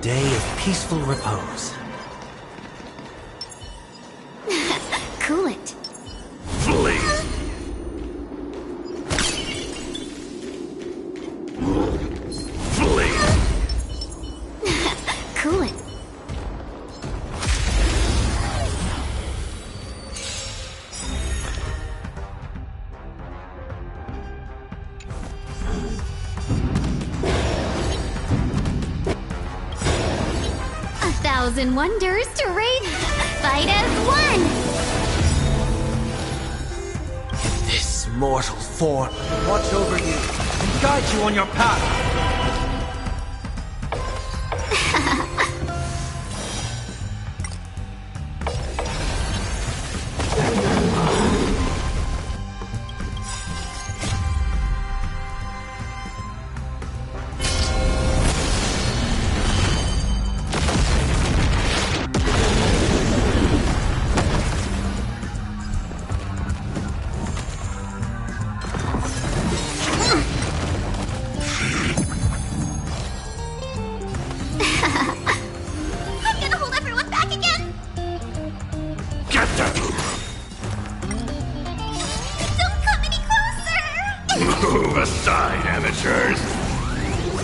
day of peaceful repose. Cool it. Flee! Flee! Cool it. Thousand wonders to raid. Fight as one. This mortal form will watch over you and guide you on your path. Move aside, amateurs!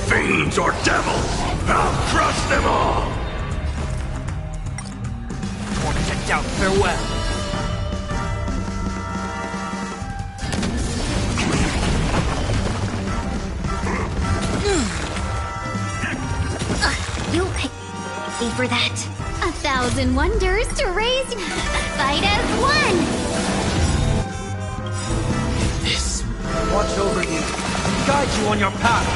Fiends or devils! I'll crush them all! Torch out, farewell. You'll pay for that. 1,000 wonders to raise. Fight as one. Watch over you and guide you on your path.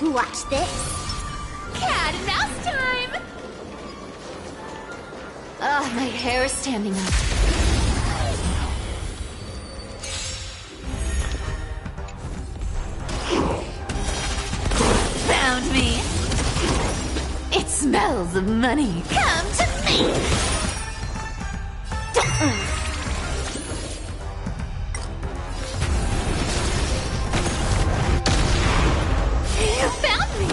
Watch this. Cat and mouse time! Ugh, my hair is standing up. Found me! It smells of money. Come to me! You found me!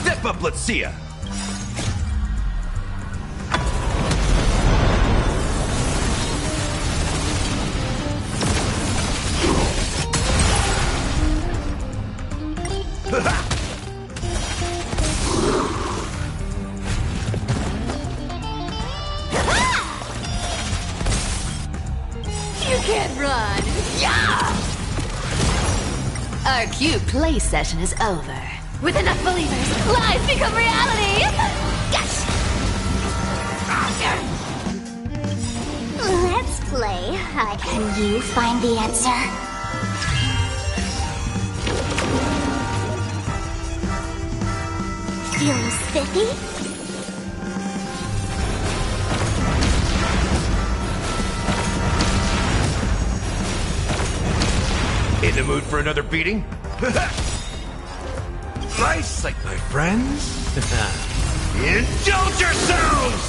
Step up, let's see ya! You can't run! Yeah! Our cute play session is over. With enough believers, lies become reality! Yes! Let's play. Can you find the answer? Feeling spiffy? In the mood for another beating? Nice, like my friends? Indulge yourselves!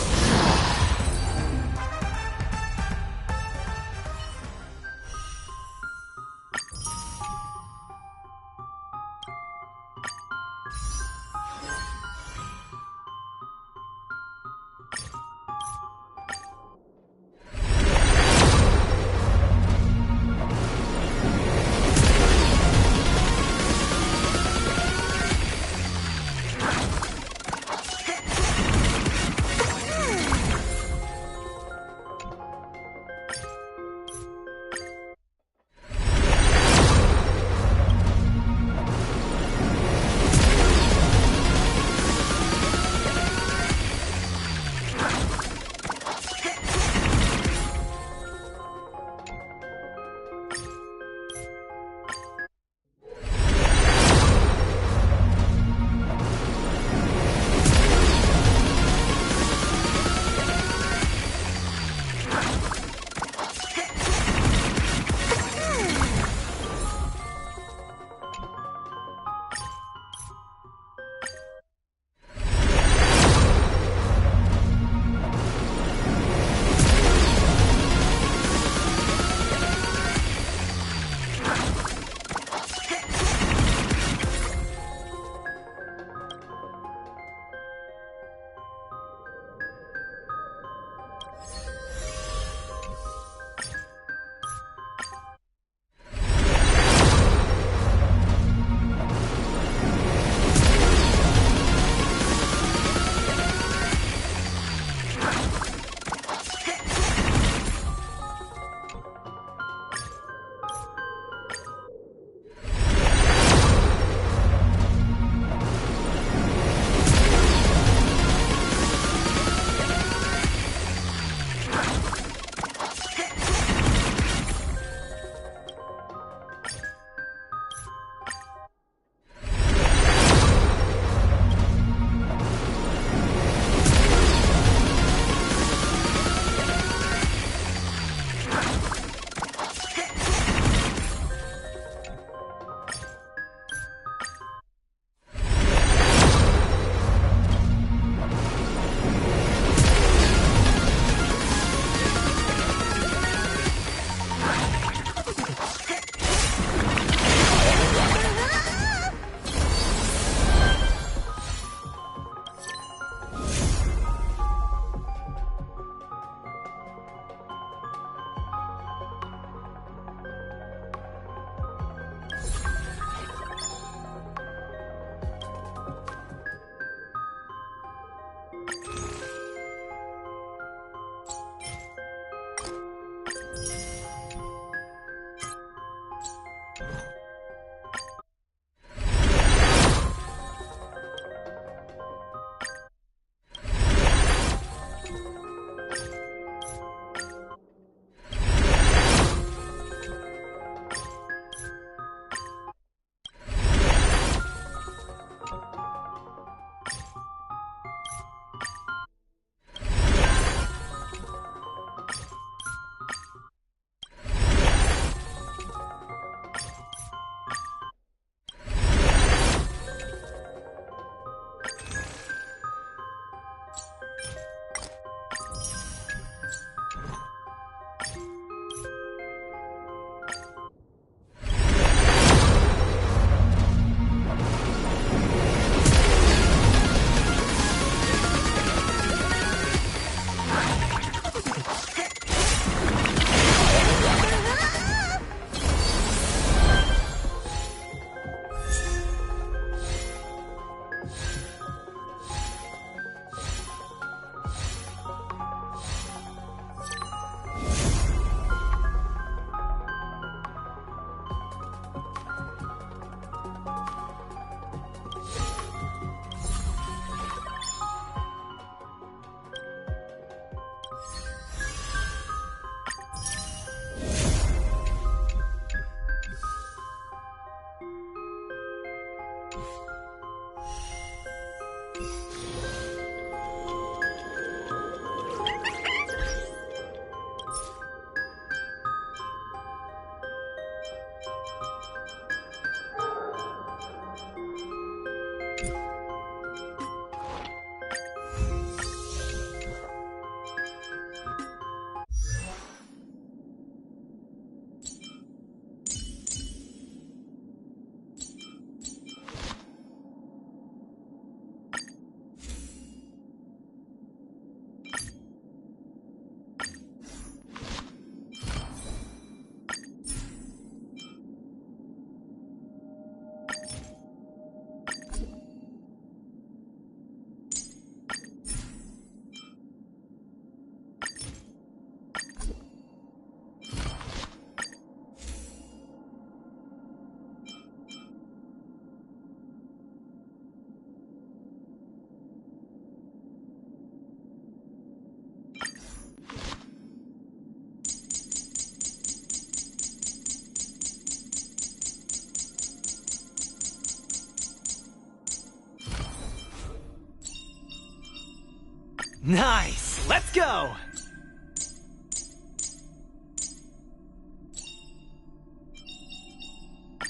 Nice! Let's go!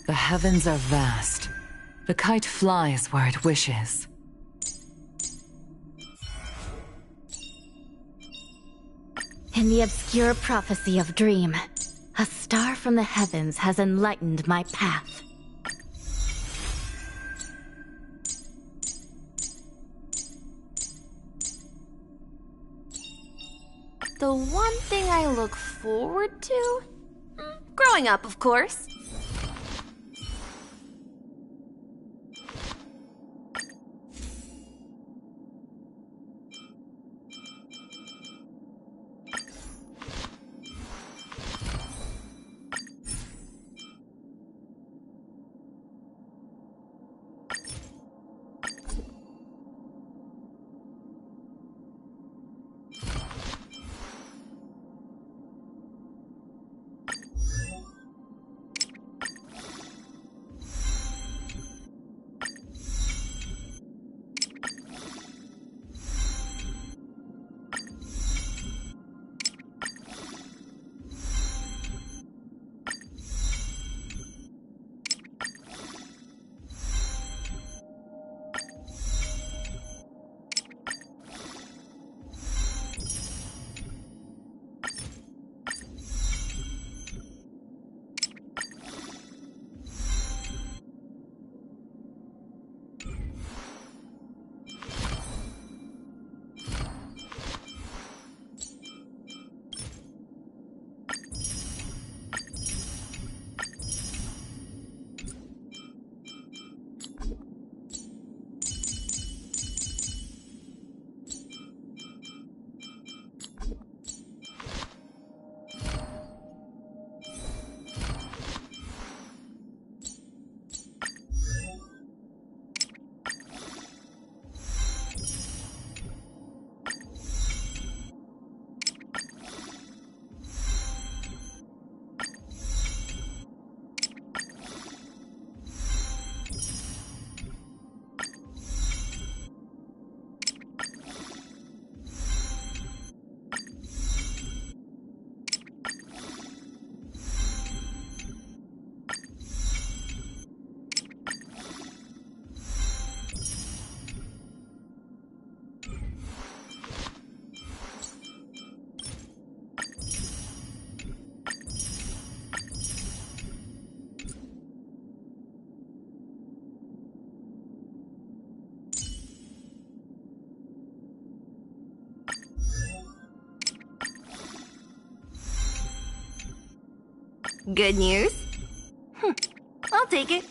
The heavens are vast. The kite flies where it wishes. In the obscure prophecy of Dream, a star from the heavens has enlightened my path. The one thing I look forward to? Growing up, of course. Good news? I'll take it.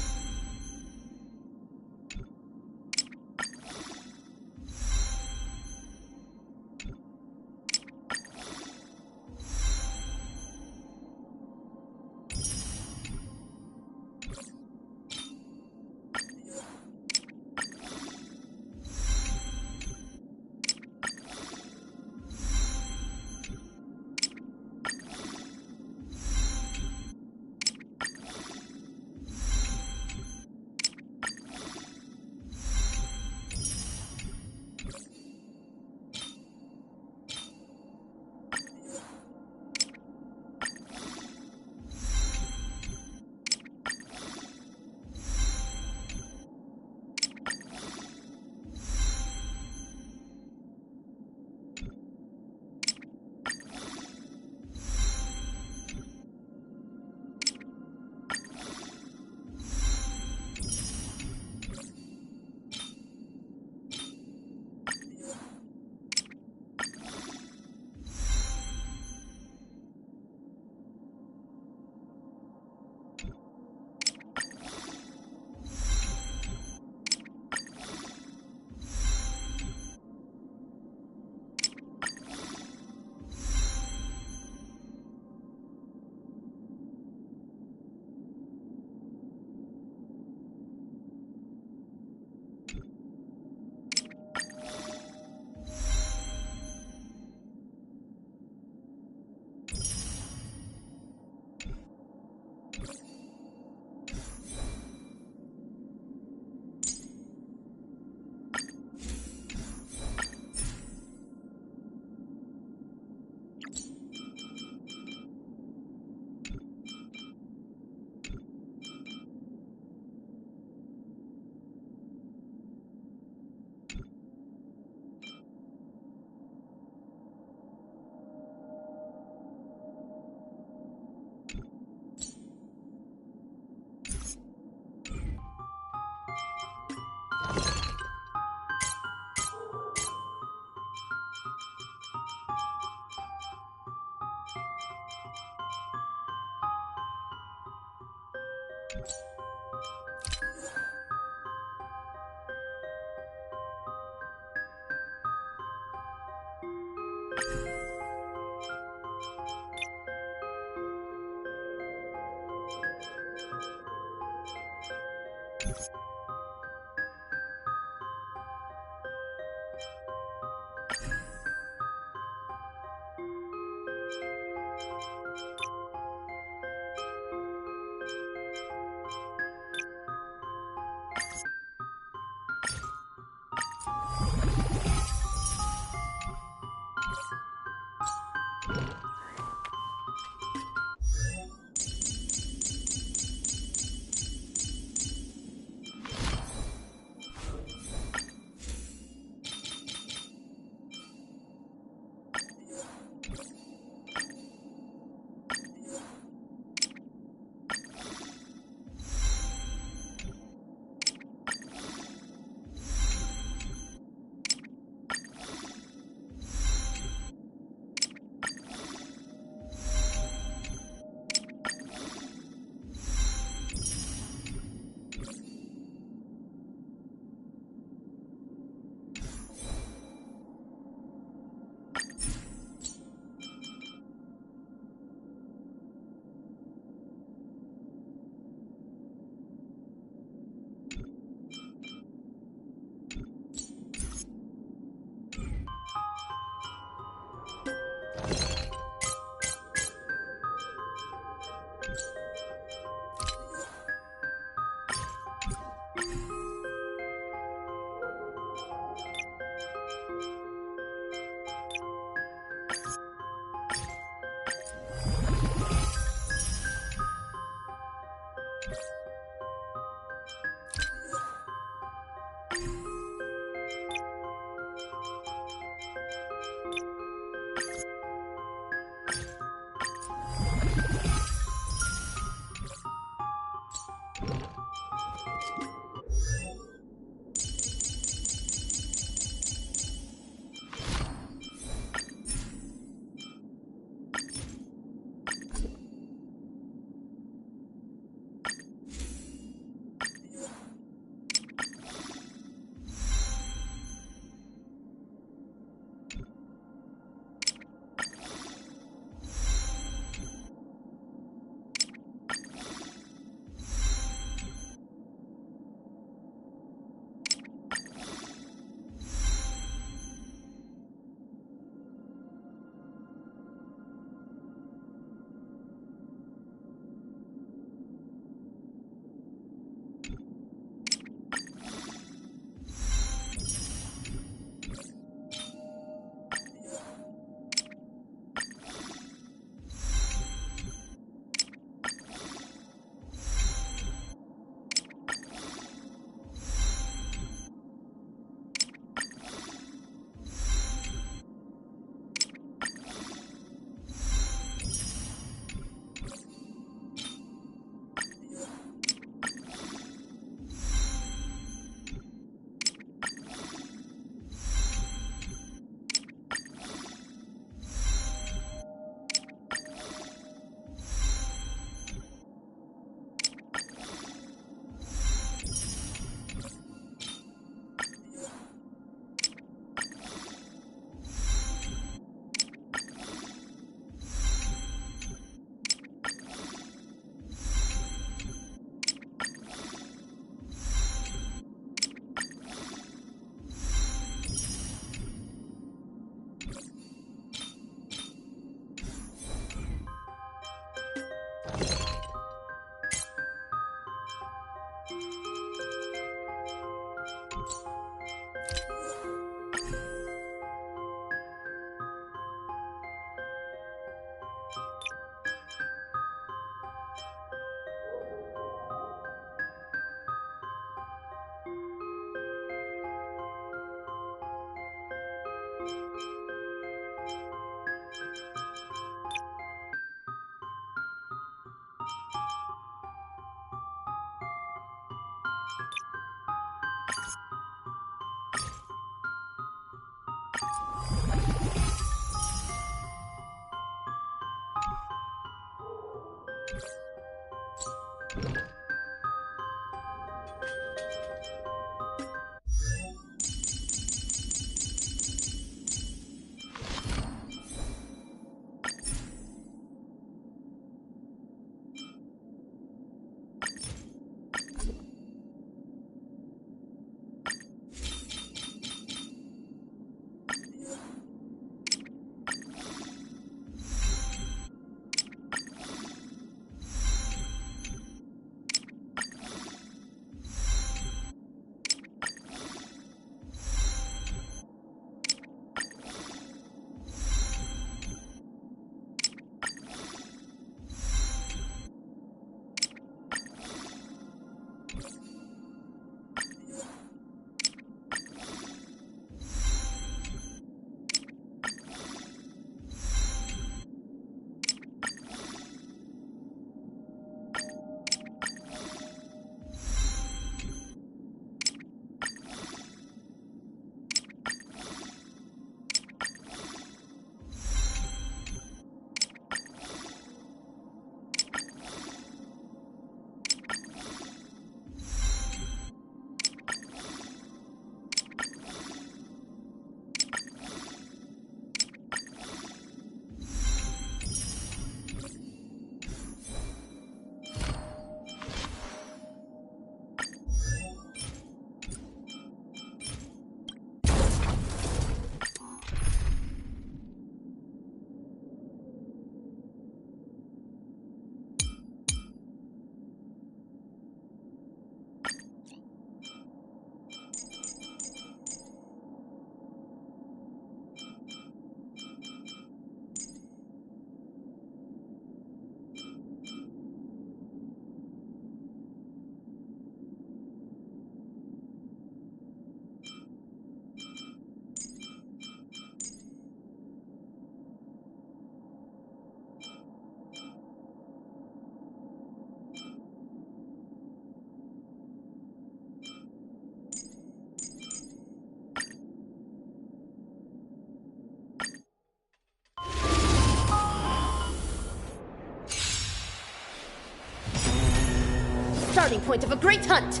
Starting point of a great hunt!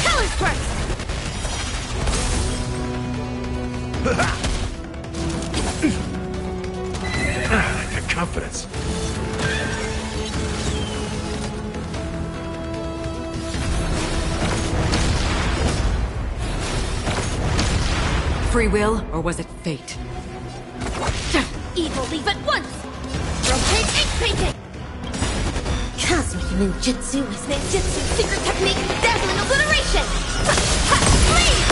Talent burst! Confidence. Free will, or was it fate? Evil leave at once! Rotate ink painting! Cosmic ninjutsu is ninjutsu secret technique, dazzling obliteration! Leave!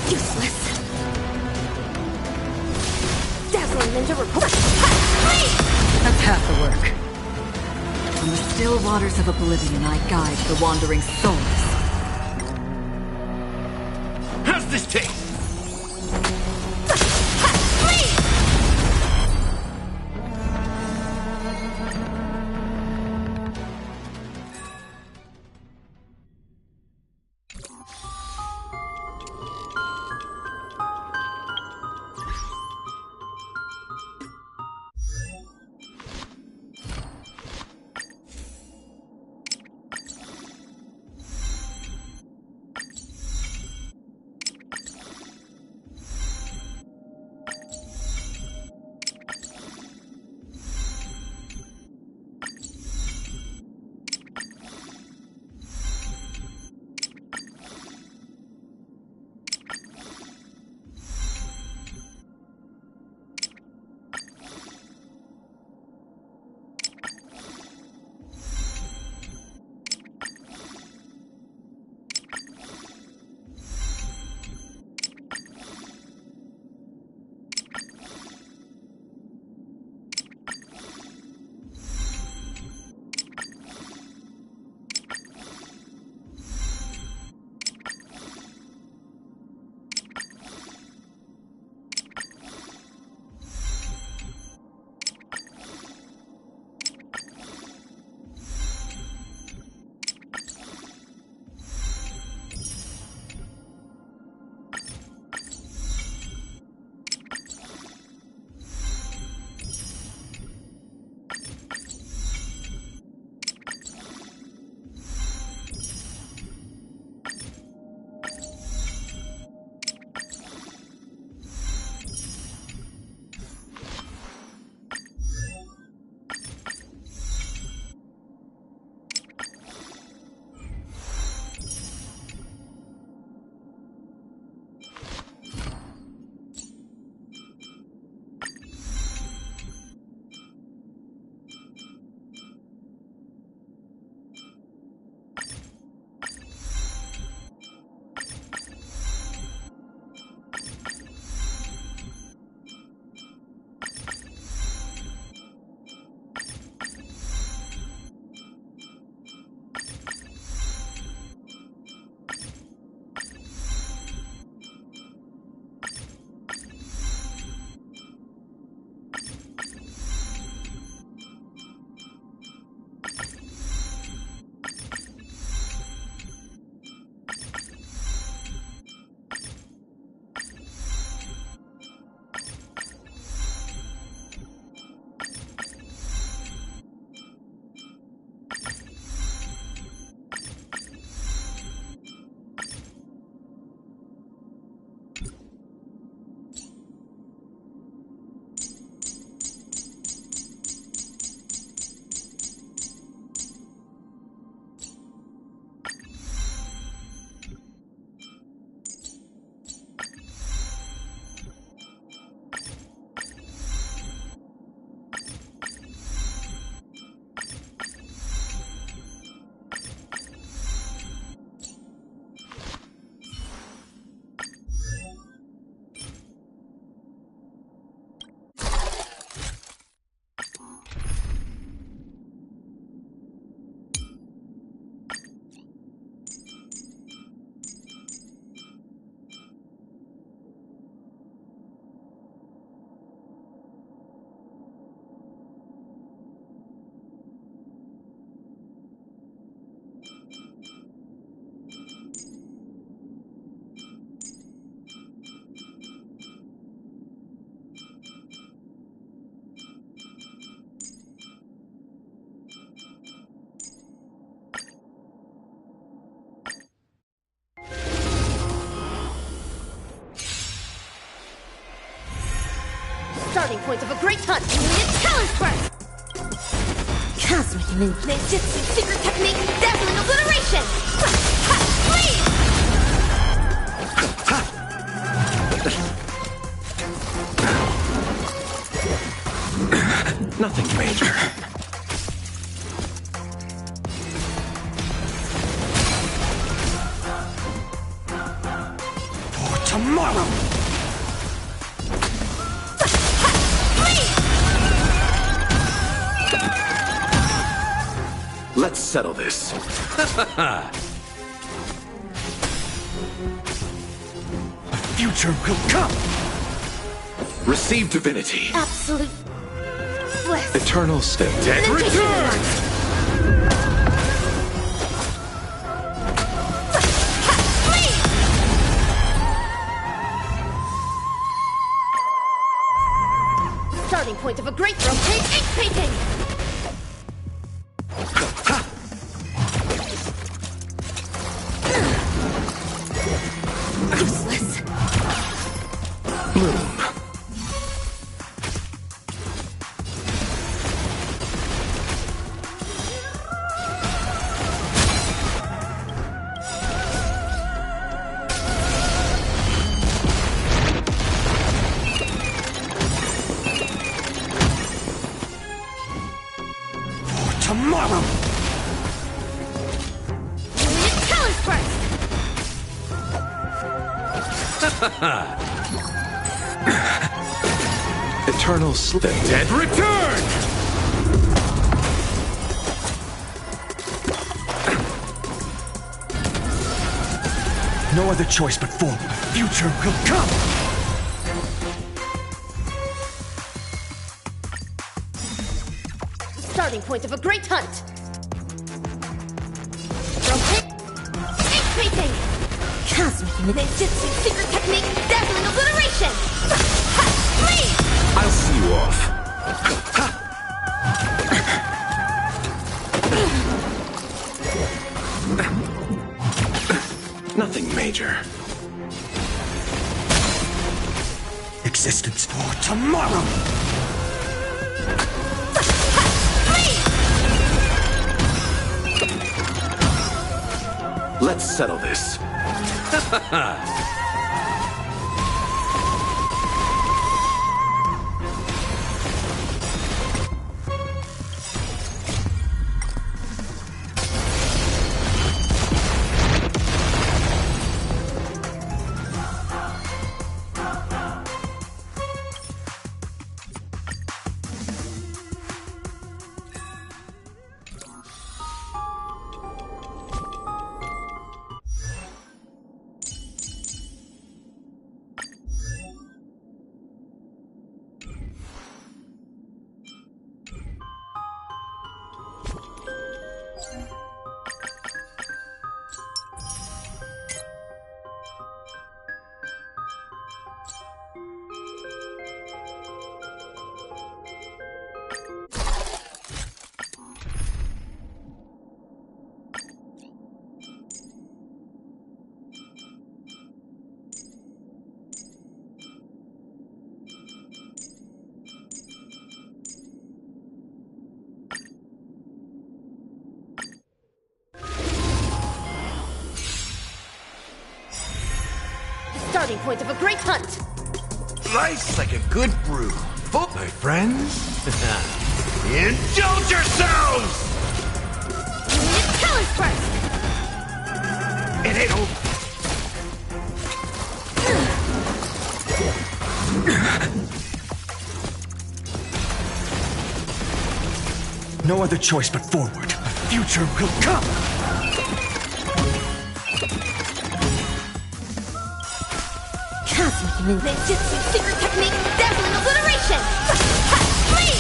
Useless. Dazzling ninja report! Leave! That's half the work. From the still waters of oblivion, I guide the wandering souls. How's this taste? Starting point of a great hunt. Talent burst. Cosmic ninjutsu, secret technique, dazzling obliteration. Flee! Nothing major. For tomorrow! Let's settle this. A future will come! Receive divinity. Absolute bliss. Eternal step. Dead Return! Starting point of a great rotate ink painting! Useless. Bloom. For tomorrow! Talent burst! Eternal slip. Dead return! No other choice but forward. Future will come! Starting point of a great hunt! Rotate ink painting! Cosmic ninjutsu, secret technique, dazzling obliteration! Flee! I'll see you off. Nothing major. Existence for tomorrow! Let's settle this. Starting point of a great hunt! Life's like a good brew. Oh, my friends. Indulge yourselves! Talent burst! It ain't over. No other choice but forward. Future will come! Cosmic ninjutsu, secret technique, dazzling obliteration! Flee!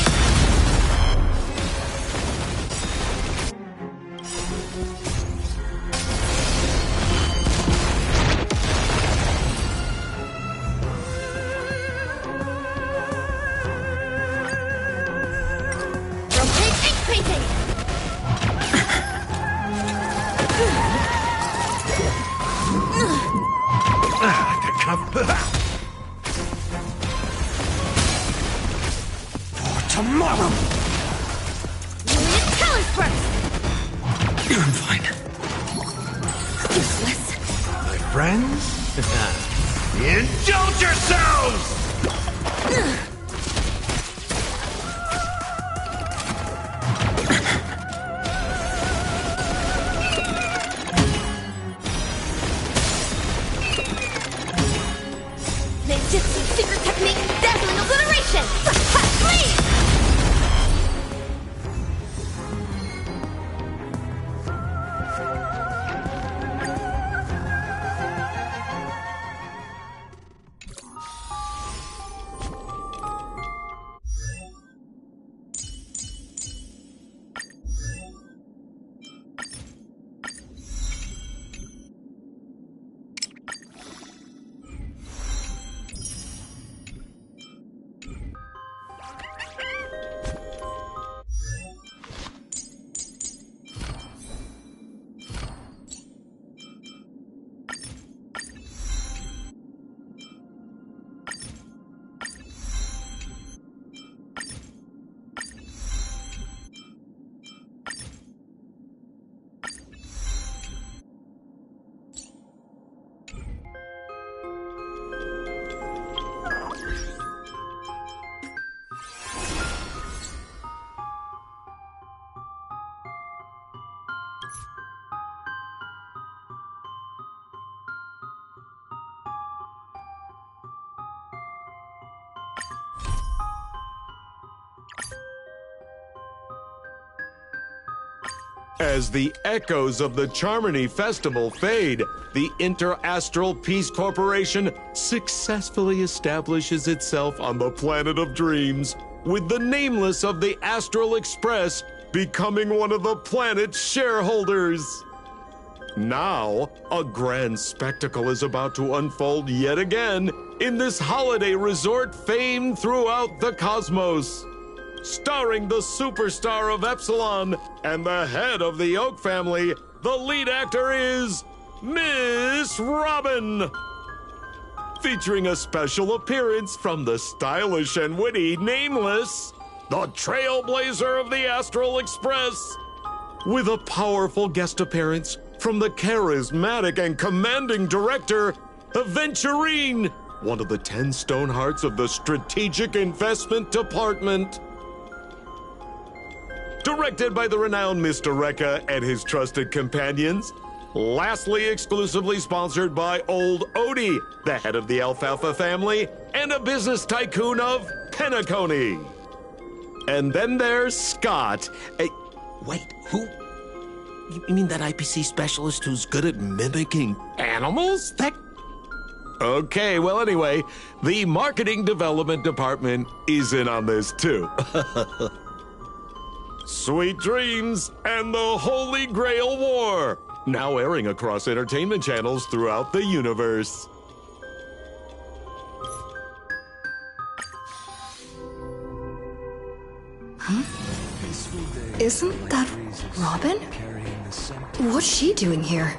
Rotate ink painting! tomorrow! Julius, colors first! I'm fine. Useless. My friends? Indulge yourselves! Ninjutsu secret technique, dazzling obliteration! Please! As the echoes of the Charmony Festival fade, the Inter-Astral Peace Corporation successfully establishes itself on the planet of dreams, with the Nameless of the Astral Express becoming one of the planet's shareholders. Now, a grand spectacle is about to unfold yet again in this holiday resort famed throughout the cosmos. Starring the superstar of Epsilon and the head of the Oak family, the lead actor is Miss Robin. Featuring a special appearance from the stylish and witty Nameless, the trailblazer of the Astral Express. With a powerful guest appearance from the charismatic and commanding director, Aventurine, one of the 10 Stonehearts of the Strategic Investment Department. Directed by the renowned Mr. Rekka and his trusted companions. Lastly, exclusively sponsored by Old Odie, the head of the Alfalfa family, and a business tycoon of Penacony. And then there's Scott. Wait, who? You mean that IPC specialist who's good at mimicking animals? Okay, well anyway, the marketing development department is in on this too. Sweet Dreams and the Holy Grail War, now airing across entertainment channels throughout the universe. Huh? Isn't that Robin? What's she doing here?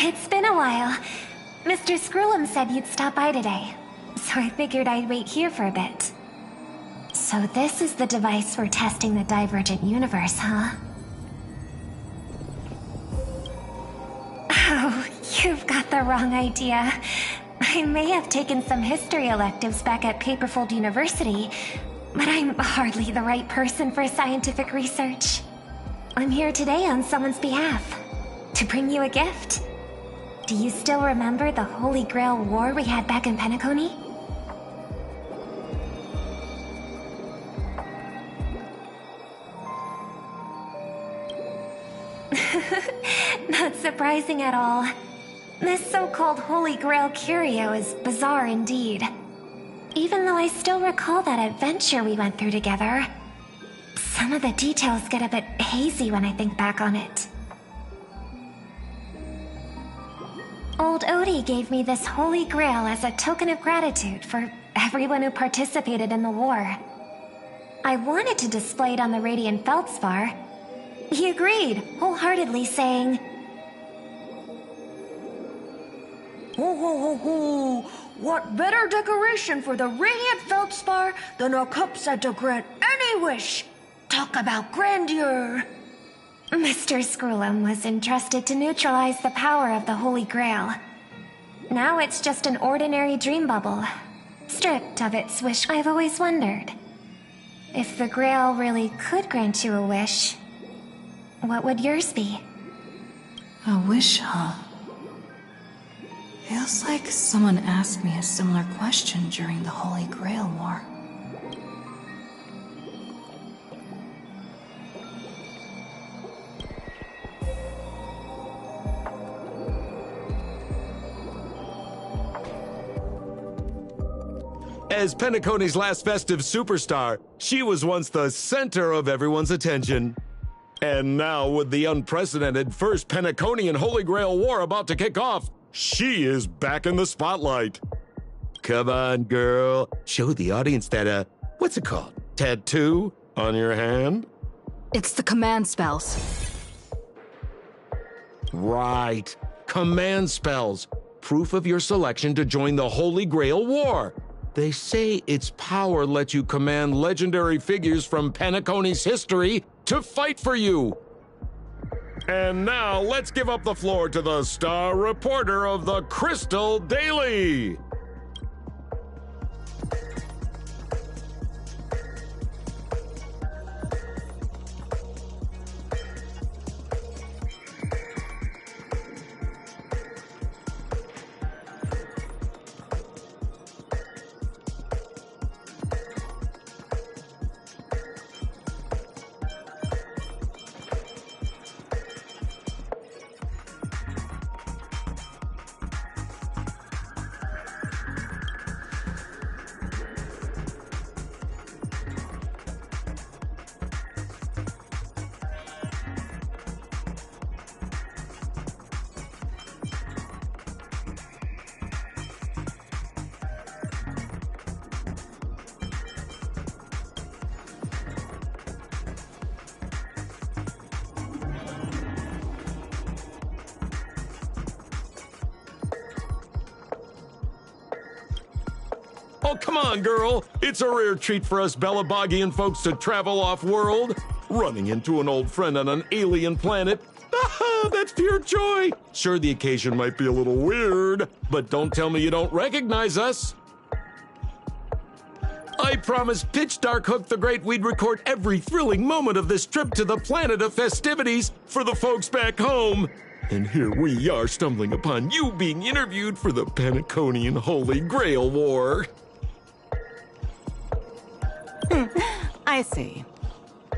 It's been a while. Mr. Scrollum said you'd stop by today, so I figured I'd wait here for a bit. So this is the device for testing the divergent universe, huh? Oh, you've got the wrong idea. I may have taken some history electives back at Paperfold University, but I'm hardly the right person for scientific research. I'm here today on someone's behalf, to bring you a gift. Do you still remember the Holy Grail War we had back in Penacony? Not surprising at all. This so-called Holy Grail curio is bizarre indeed. Even though I still recall that adventure we went through together, some of the details get a bit hazy when I think back on it. Old Odie gave me this Holy Grail as a token of gratitude for everyone who participated in the war. I wanted to display it on the Radiant Feldspar, He agreed, wholeheartedly saying, Ho ho ho ho! What better decoration for the radiant feldspar than a cup set to grant any wish? Talk about grandeur! Mr. Scrollum was entrusted to neutralize the power of the Holy Grail. Now it's just an ordinary dream bubble, stripped of its wish. I've always wondered, if the Grail really could grant you a wish, what would yours be? A wish, huh? Feels like someone asked me a similar question during the Holy Grail War. As Penacony's last festive superstar, she was once the center of everyone's attention. And now, with the unprecedented first Penaconian Holy Grail War about to kick off, she is back in the spotlight. Come on, girl. Show the audience that, what's it called? Tattoo on your hand? It's the command spells. Right. Command spells. Proof of your selection to join the Holy Grail War. They say its power lets you command legendary figures from Penacony's history to fight for you. And now, let's give up the floor to the star reporter of the Crystal Daily. Oh, come on, girl. It's a rare treat for us Bellabogian folks to travel off-world. Running into an old friend on an alien planet. Aha, that's pure joy. Sure, the occasion might be a little weird, but don't tell me you don't recognize us. I promised Pitch Dark Hook the Great we'd record every thrilling moment of this trip to the planet of festivities for the folks back home. And here we are stumbling upon you being interviewed for the Penaconian Holy Grail War. I see.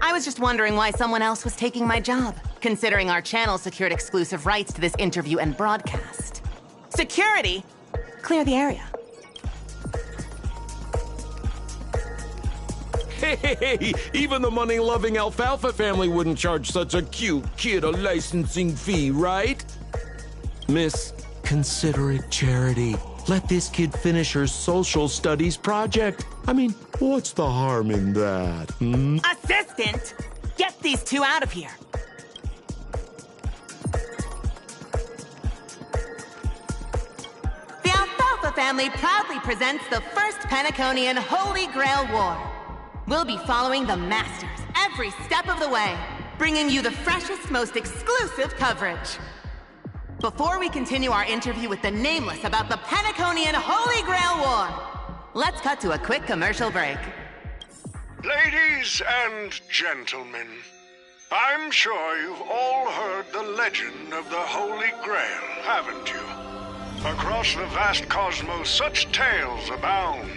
I was just wondering why someone else was taking my job, considering our channel secured exclusive rights to this interview and broadcast. Security! Clear the area. Hey, even the money-loving Alfalfa family wouldn't charge such a cute kid a licensing fee, right? Miss, consider it charity. Let this kid finish her social studies project. I mean, what's the harm in that, hmm? Assistant! Get these two out of here! The Alfalfa family proudly presents the first Penaconian Holy Grail War. We'll be following the Masters every step of the way, bringing you the freshest, most exclusive coverage. Before we continue our interview with the Nameless about the Penaconian Holy Grail War, let's cut to a quick commercial break. Ladies and gentlemen, I'm sure you've all heard the legend of the Holy Grail, haven't you? Across the vast cosmos, such tales abound.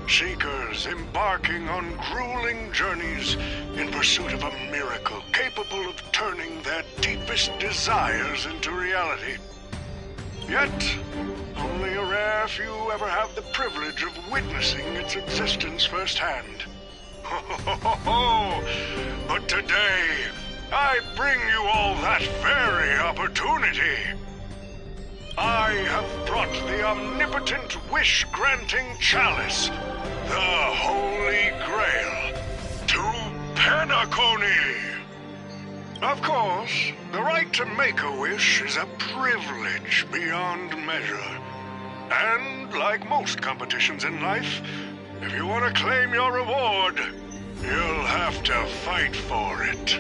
Seekers embarking on grueling journeys in pursuit of a miracle capable of turning their deepest desires into reality. Yet, only a rare few ever have the privilege of witnessing its existence firsthand. But today, I bring you all that very opportunity. I have brought the omnipotent wish-granting chalice, the Holy Grail, to Penacony. Of course, the right to make a wish is a privilege beyond measure. And like most competitions in life, if you want to claim your reward, you'll have to fight for it.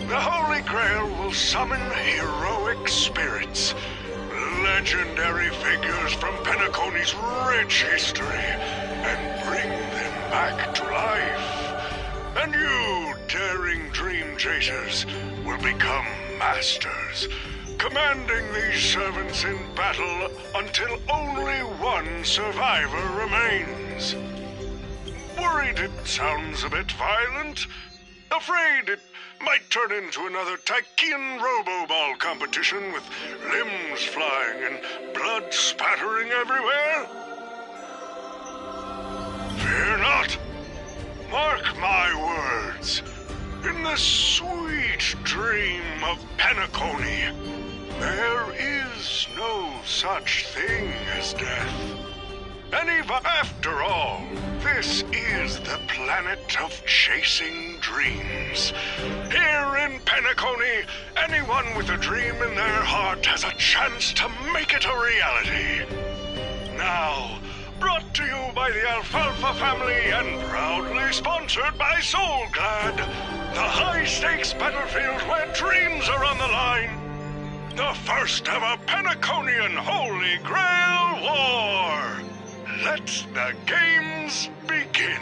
The Holy Grail will summon heroic spirits, legendary figures from Penacony's rich history, and bring them back to life. And you, daring dream chasers, will become masters, commanding these servants in battle until only one survivor remains. Worried it sounds a bit violent? Afraid it might turn into another Tychean Robo-Ball competition with limbs flying and blood spattering everywhere? Fear not. Mark my words. In the sweet dream of Penacony, there is no such thing as death. After all, this is the planet of chasing dreams. Here in Penacony, anyone with a dream in their heart has a chance to make it a reality. Now, brought to you by the Alfalfa family and proudly sponsored by Soulglad, the high-stakes battlefield where dreams are on the line. The first ever Penaconian Holy Grail War. Let the games begin.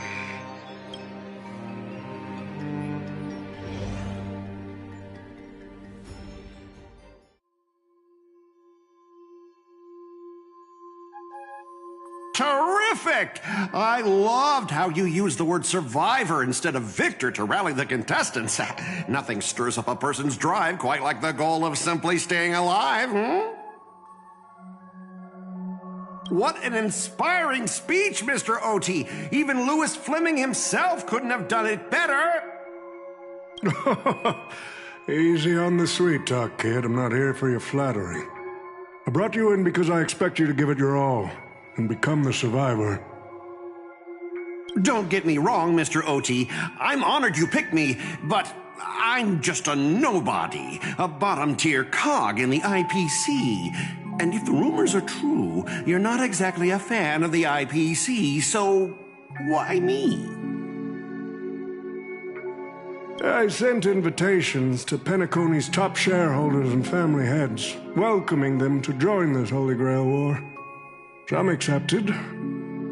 Terrific! I loved how you used the word survivor instead of victor to rally the contestants. Nothing stirs up a person's drive quite like the goal of simply staying alive, What an inspiring speech, Mr. Oti. Even Louis Fleming himself couldn't have done it better. Easy on the sweet talk, kid. I'm not here for your flattery. I brought you in because I expect you to give it your all and become the survivor. Don't get me wrong, Mr. Oti. I'm honored you picked me, but I'm just a nobody, a bottom-tier cog in the IPC. And if the rumors are true, you're not exactly a fan of the IPC, so why me? I sent invitations to Penacony's top shareholders and family heads, welcoming them to join this Holy Grail War. Some accepted.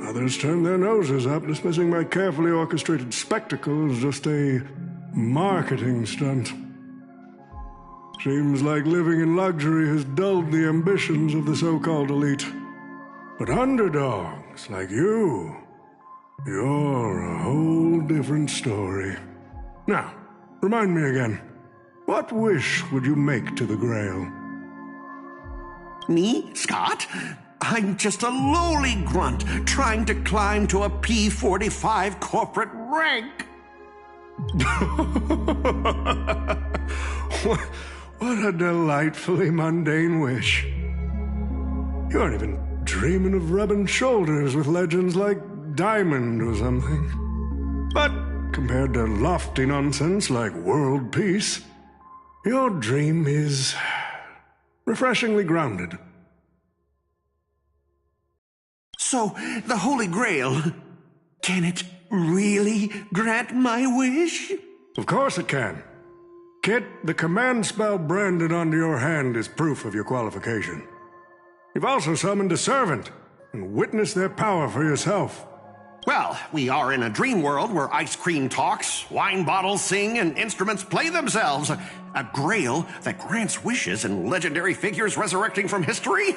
Others turned their noses up, dismissing my carefully orchestrated spectacle as just a marketing stunt. Seems like living in luxury has dulled the ambitions of the so-called elite. But underdogs like you, you're a whole different story. Now, remind me again, what wish would you make to the Grail? Me, Scott? I'm just a lowly grunt trying to climb to a P45 corporate rank. What a delightfully mundane wish. You aren't even dreaming of rubbing shoulders with legends like Diamond or something. But compared to lofty nonsense like world peace, your dream is refreshingly grounded. So, the Holy Grail, can it really grant my wish? Of course it can. Kit, the command spell branded onto your hand is proof of your qualification. You've also summoned a servant and witnessed their power for yourself. Well, we are in a dream world where ice cream talks, wine bottles sing, and instruments play themselves. A grail that grants wishes and legendary figures resurrecting from history?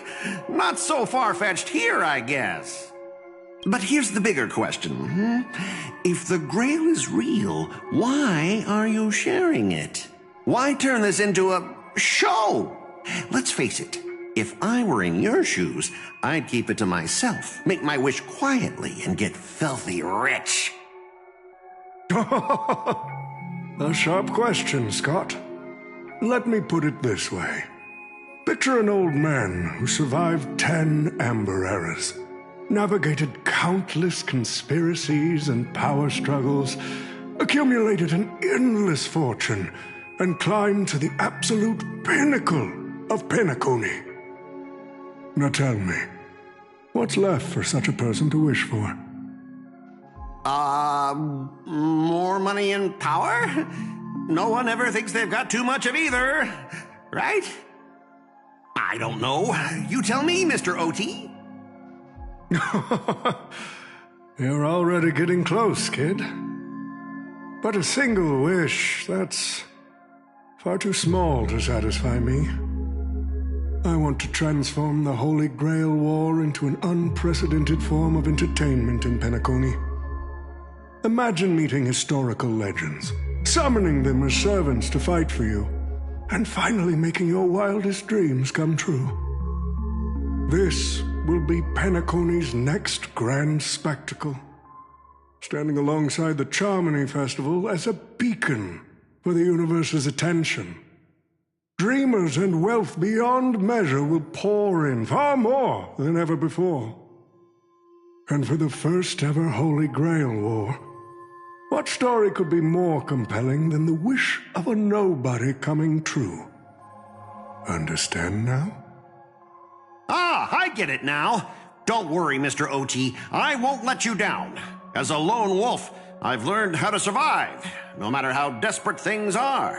Not so far-fetched here, I guess. But here's the bigger question. If the grail is real, why are you sharing it? Why turn this into a show? Let's face it. If I were in your shoes, I'd keep it to myself, make my wish quietly, and get filthy rich. A sharp question, Scott. Let me put it this way. Picture an old man who survived 10 Amber Eras, navigated countless conspiracies and power struggles, accumulated an endless fortune, and climb to the absolute pinnacle of Penacony. Now tell me, what's left for such a person to wish for? More money and power? No one ever thinks they've got too much of either, right? I don't know. You tell me, Mr. OT. You're already getting close, kid. But a single wish, that's far too small to satisfy me. I want to transform the Holy Grail War into an unprecedented form of entertainment in Penacony. Imagine meeting historical legends, summoning them as servants to fight for you, and finally making your wildest dreams come true. This will be Penacony's next grand spectacle, standing alongside the Charmony Festival as a beacon for the universe's attention. Dreamers and wealth beyond measure will pour in, far more than ever before. And for the first ever Holy Grail War, what story could be more compelling than the wish of a nobody coming true? Understand now? Ah, I get it now. Don't worry, Mr. OT. I won't let you down. As a lone wolf, I've learned how to survive, no matter how desperate things are.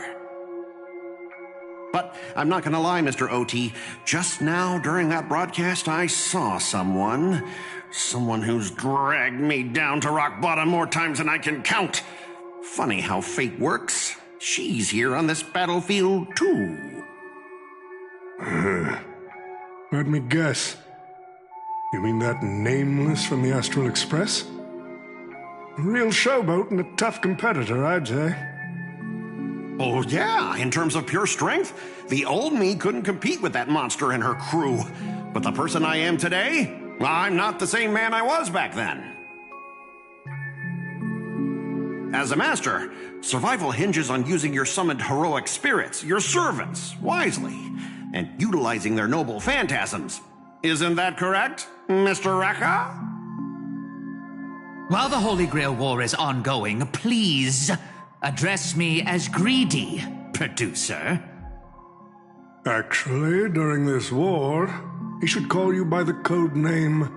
But I'm not gonna lie, Mr. OT. Just now, during that broadcast, I saw someone who's dragged me down to rock bottom more times than I can count. Funny how fate works. She's here on this battlefield, too. Let me guess. You mean that Nameless from the Astral Express? A real showboat and a tough competitor, I'd say. Oh, yeah, in terms of pure strength, the old me couldn't compete with that monster and her crew. But the person I am today, I'm not the same man I was back then. As a master, survival hinges on using your summoned heroic spirits, your servants, wisely, and utilizing their noble phantasms. Isn't that correct, Mr. Rekka? While the Holy Grail War is ongoing, please address me as Greedy, producer. Actually, during this war, he should call you by the code name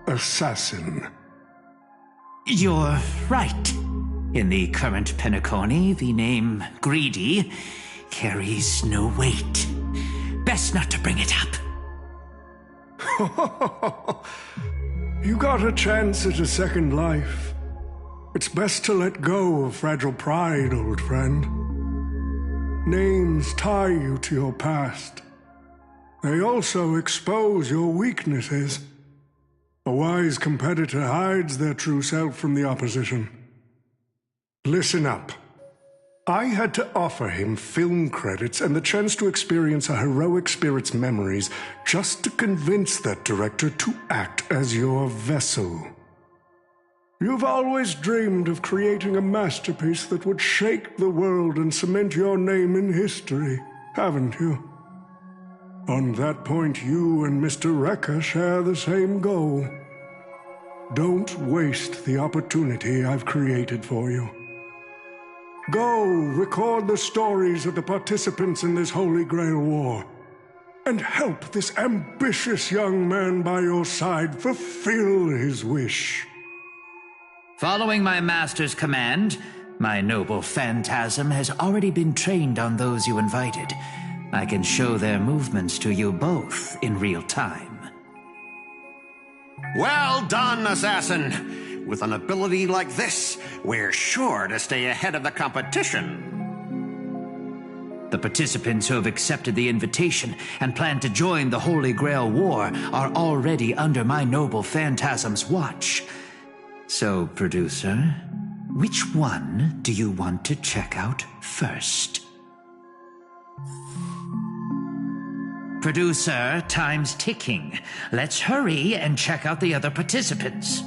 Assassin. You're right. In the current Penacony, the name Greedy carries no weight. Best not to bring it up. You got a chance at a second life. It's best to let go of fragile pride, old friend. Names tie you to your past. They also expose your weaknesses. A wise competitor hides their true self from the opposition. Listen up. I had to offer him film credits and the chance to experience a heroic spirit's memories just to convince that director to act as your vessel. You've always dreamed of creating a masterpiece that would shake the world and cement your name in history, haven't you? On that point, you and Mr. Rekka share the same goal. Don't waste the opportunity I've created for you. Go record the stories of the participants in this Holy Grail War, and help this ambitious young man by your side fulfill his wish. Following my master's command, my noble phantasm has already been trained on those you invited. I can show their movements to you both in real time. Well done, Assassin! With an ability like this, we're sure to stay ahead of the competition. The participants who have accepted the invitation and plan to join the Holy Grail War are already under my noble phantasm's watch. So, producer, which one do you want to check out first? Producer, time's ticking. Let's hurry and check out the other participants.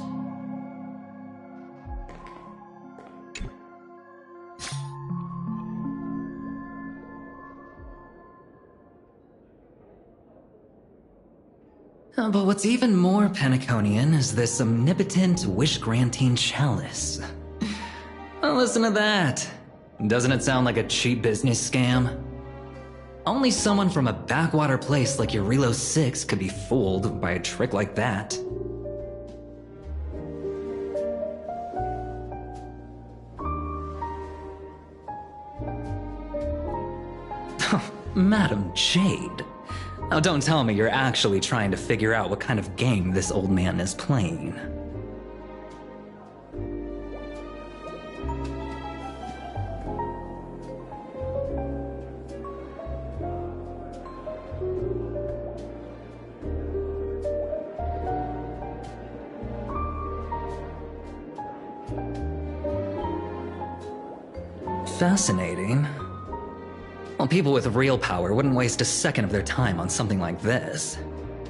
But what's even more Penaconian is this omnipotent wish-granting chalice. Oh, listen to that. Doesn't it sound like a cheap business scam? Only someone from a backwater place like Eurilo 6 could be fooled by a trick like that. Madam Jade. Now don't tell me you're actually trying to figure out what kind of game this old man is playing. Fascinating. Well, people with real power wouldn't waste a second of their time on something like this.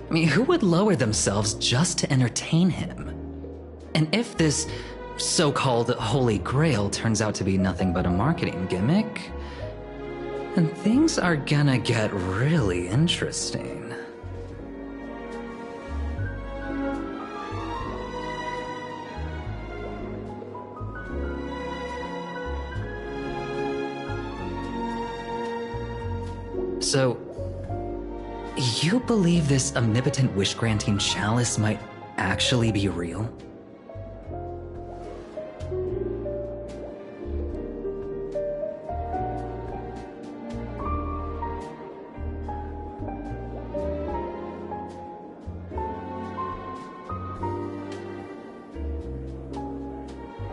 I mean, who would lower themselves just to entertain him? And if this so-called Holy Grail turns out to be nothing but a marketing gimmick, then things are gonna get really interesting. So, you believe this omnipotent wish-granting chalice might actually be real?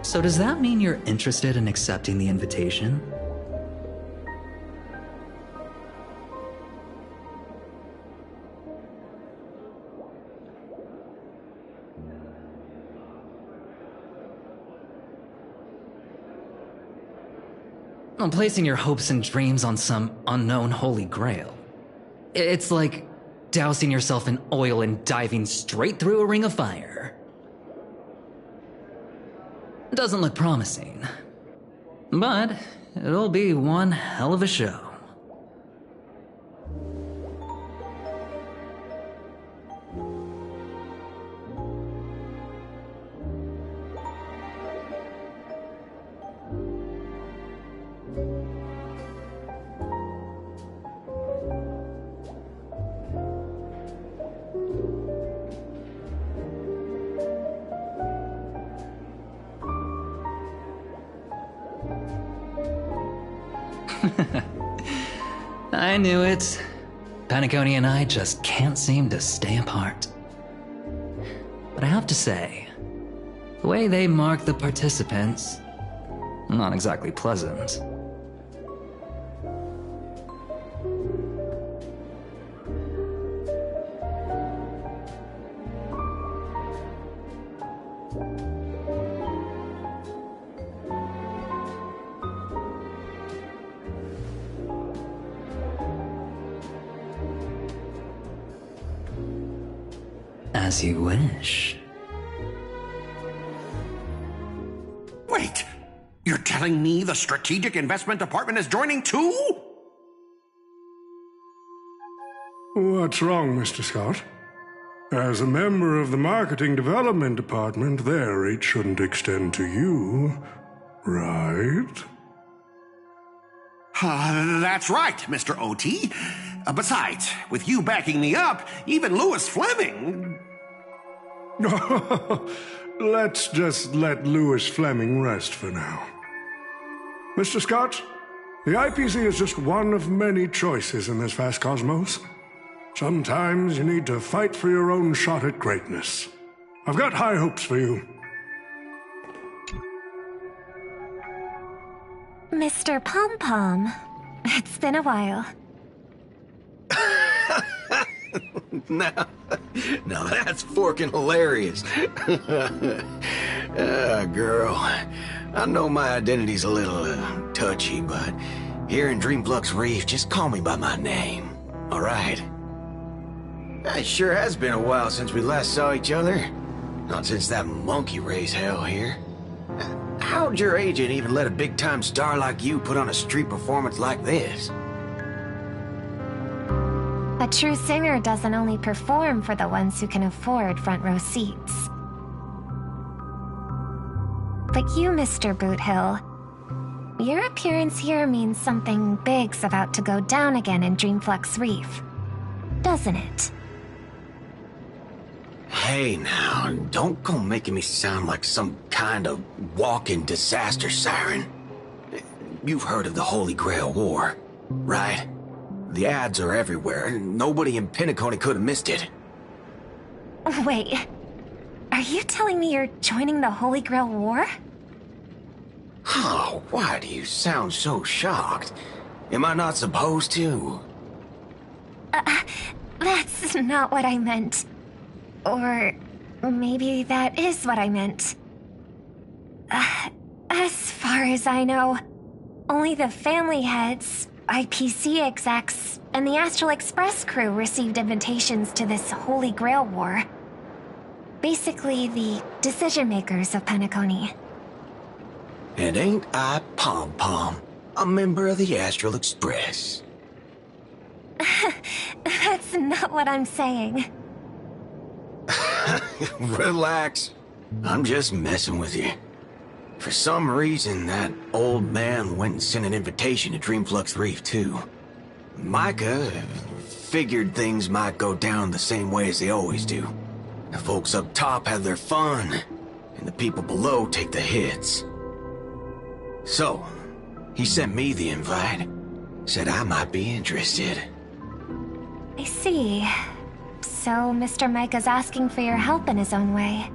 So does that mean you're interested in accepting the invitation? On placing your hopes and dreams on some unknown Holy Grail. It's like dousing yourself in oil and diving straight through a ring of fire. Doesn't look promising, but it'll be one hell of a show. I knew it. Paniconi and I just can't seem to stay apart. But I have to say, the way they mark the participants, not exactly pleasant. As you wish. Wait! You're telling me the Strategic Investment Department is joining too? What's wrong, Mr. Scott? As a member of the Marketing Development Department, their reach shouldn't extend to you, right? That's right, Mr. OT. Besides, with you backing me up, even Louis Fleming... Let's just let Louis Fleming rest for now. Mr. Scott, the IPC is just one of many choices in this vast cosmos. Sometimes you need to fight for your own shot at greatness. I've got high hopes for you. Mr. Pom-Pom, it's been a while. Now that's forking hilarious. Girl, I know my identity's a little touchy, but here in Dreamflux Reef, just call me by my name, all right? It sure has been a while since we last saw each other. Not since that monkey race hell here. How'd your agent even let a big-time star like you put on a street performance like this? A true singer doesn't only perform for the ones who can afford front-row seats. But you, Mr. Boothill, your appearance here means something big's about to go down again in Dreamflux Reef. Doesn't it? Hey now, don't go making me sound like some kind of walking disaster siren. You've heard of the Holy Grail War, right? The ads are everywhere, and nobody in Penacony could have missed it. Wait, are you telling me you're joining the Holy Grail War? Oh, why do you sound so shocked? Am I not supposed to? That's not what I meant. Or maybe that is what I meant. As far as I know, only the family heads, IPC execs, and the Astral Express crew received invitations to this Holy Grail War. Basically, the decision makers of Penacony. And ain't I Pom Pom, a member of the Astral Express? That's not what I'm saying. Relax. I'm just messing with you. For some reason, that old man went and sent an invitation to Dreamflux Reef, too. Micah figured things might go down the same way as they always do. The folks up top have their fun, and the people below take the hits. So, he sent me the invite. Said I might be interested. I see. So Mr. Micah's asking for your help in his own way.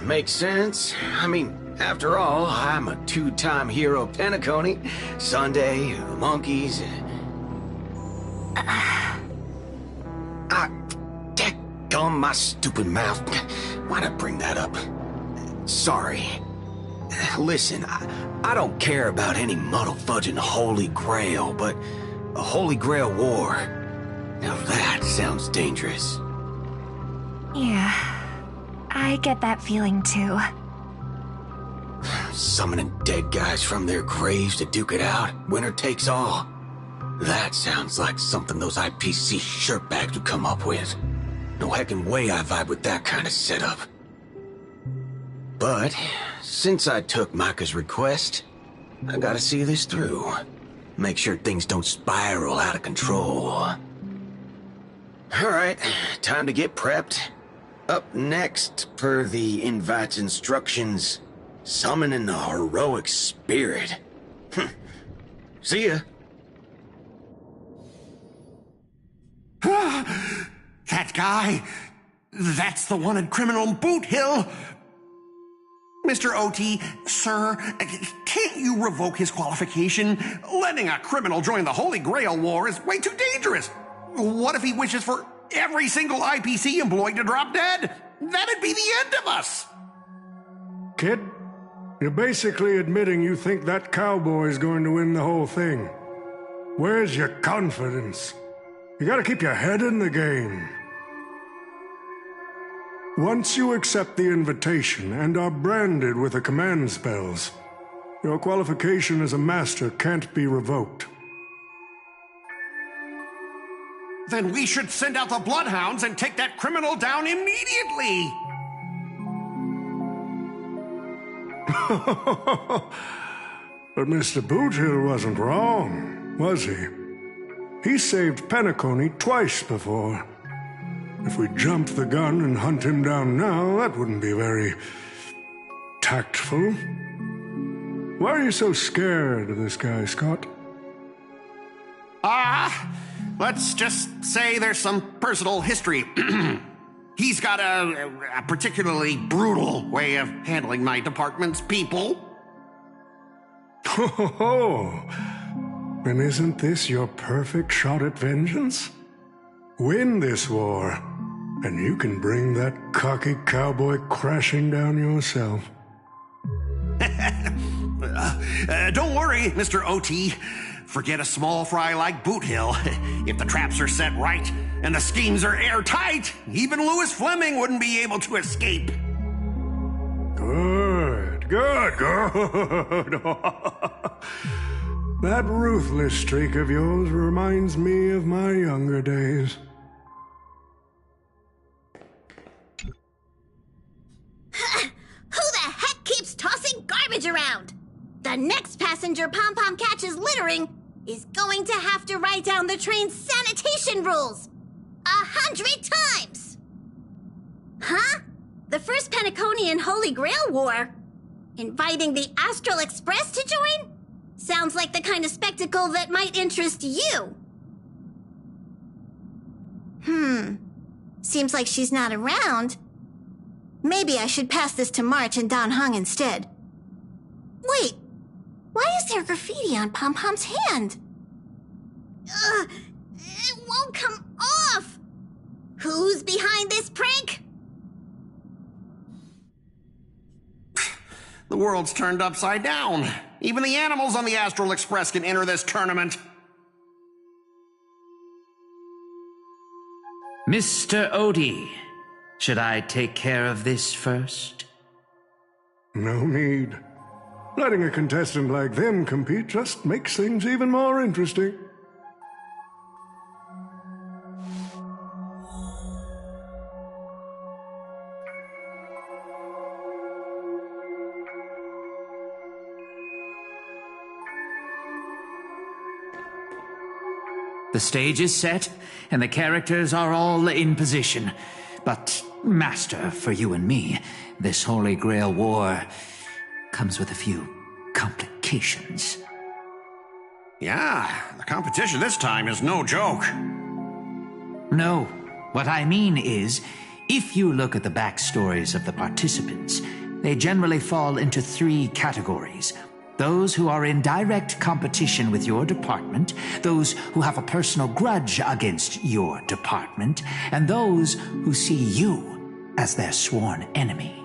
Makes sense. I mean, after all, I'm a two-time hero of Penacony, Sunday, the Monkeys. Dadgum my stupid mouth. Why'd I bring that up? Sorry. Listen, I don't care about any muddle-fudging Holy Grail, but a Holy Grail War, now that sounds dangerous. Yeah, I get that feeling too. Summoning dead guys from their graves to duke it out, winner takes all. That sounds like something those IPC shirtbags would come up with. No heckin' way I vibe with that kind of setup. But, since I took Micah's request, I gotta see this through. Make sure things don't spiral out of control. Alright, time to get prepped. Up next, per the invite's instructions, summoning the heroic spirit. See ya. That guy, that's the one in Criminal Boot Hill. Mr. OT, sir, can't you revoke his qualification? Letting a criminal join the Holy Grail War is way too dangerous. What if he wishes for every single IPC employee to drop dead? That'd be the end of us. Kid, you're basically admitting you think that cowboy's going to win the whole thing. Where's your confidence? You gotta keep your head in the game. Once you accept the invitation and are branded with the command spells, your qualification as a master can't be revoked. Then we should send out the bloodhounds and take that criminal down immediately. But Mr. Boothill wasn't wrong, was he? He saved Penacony twice before. If we jumped the gun and hunt him down now, that wouldn't be very tactful. Why are you so scared of this guy, Scott? Let's just say there's some personal history. He's got a particularly brutal way of handling my department's people. Oh, then isn't this your perfect shot at vengeance? Win this war, and you can bring that cocky cowboy crashing down yourself. Don't worry, Mr. OT. Forget a small fry like Boot Hill. If the traps are set right and the schemes are airtight, even Louis Fleming wouldn't be able to escape. Good. That ruthless streak of yours reminds me of my younger days. Who the heck keeps tossing garbage around? The passenger pom-pom catches littering is going to have to write down the train's sanitation rules 100 times! Huh? The first Penaconian Holy Grail War? Inviting the Astral Express to join? Sounds like the kind of spectacle that might interest you. Seems like she's not around. Maybe I should pass this to March and Don Hung instead. Wait, why is there graffiti on Pom-Pom's hand? It won't come off! Who's behind this prank? The world's turned upside down. Even the animals on the Astral Express can enter this tournament. Mr. Odie, should I take care of this first? No need. Letting a contestant like them compete just makes things even more interesting. The stage is set, and the characters are all in position. But, Master, for you and me, this Holy Grail War comes with a few complications. Yeah, the competition this time is no joke. No, what I mean is, if you look at the backstories of the participants, they generally fall into 3 categories. Those who are in direct competition with your department, those who have a personal grudge against your department, and those who see you as their sworn enemy.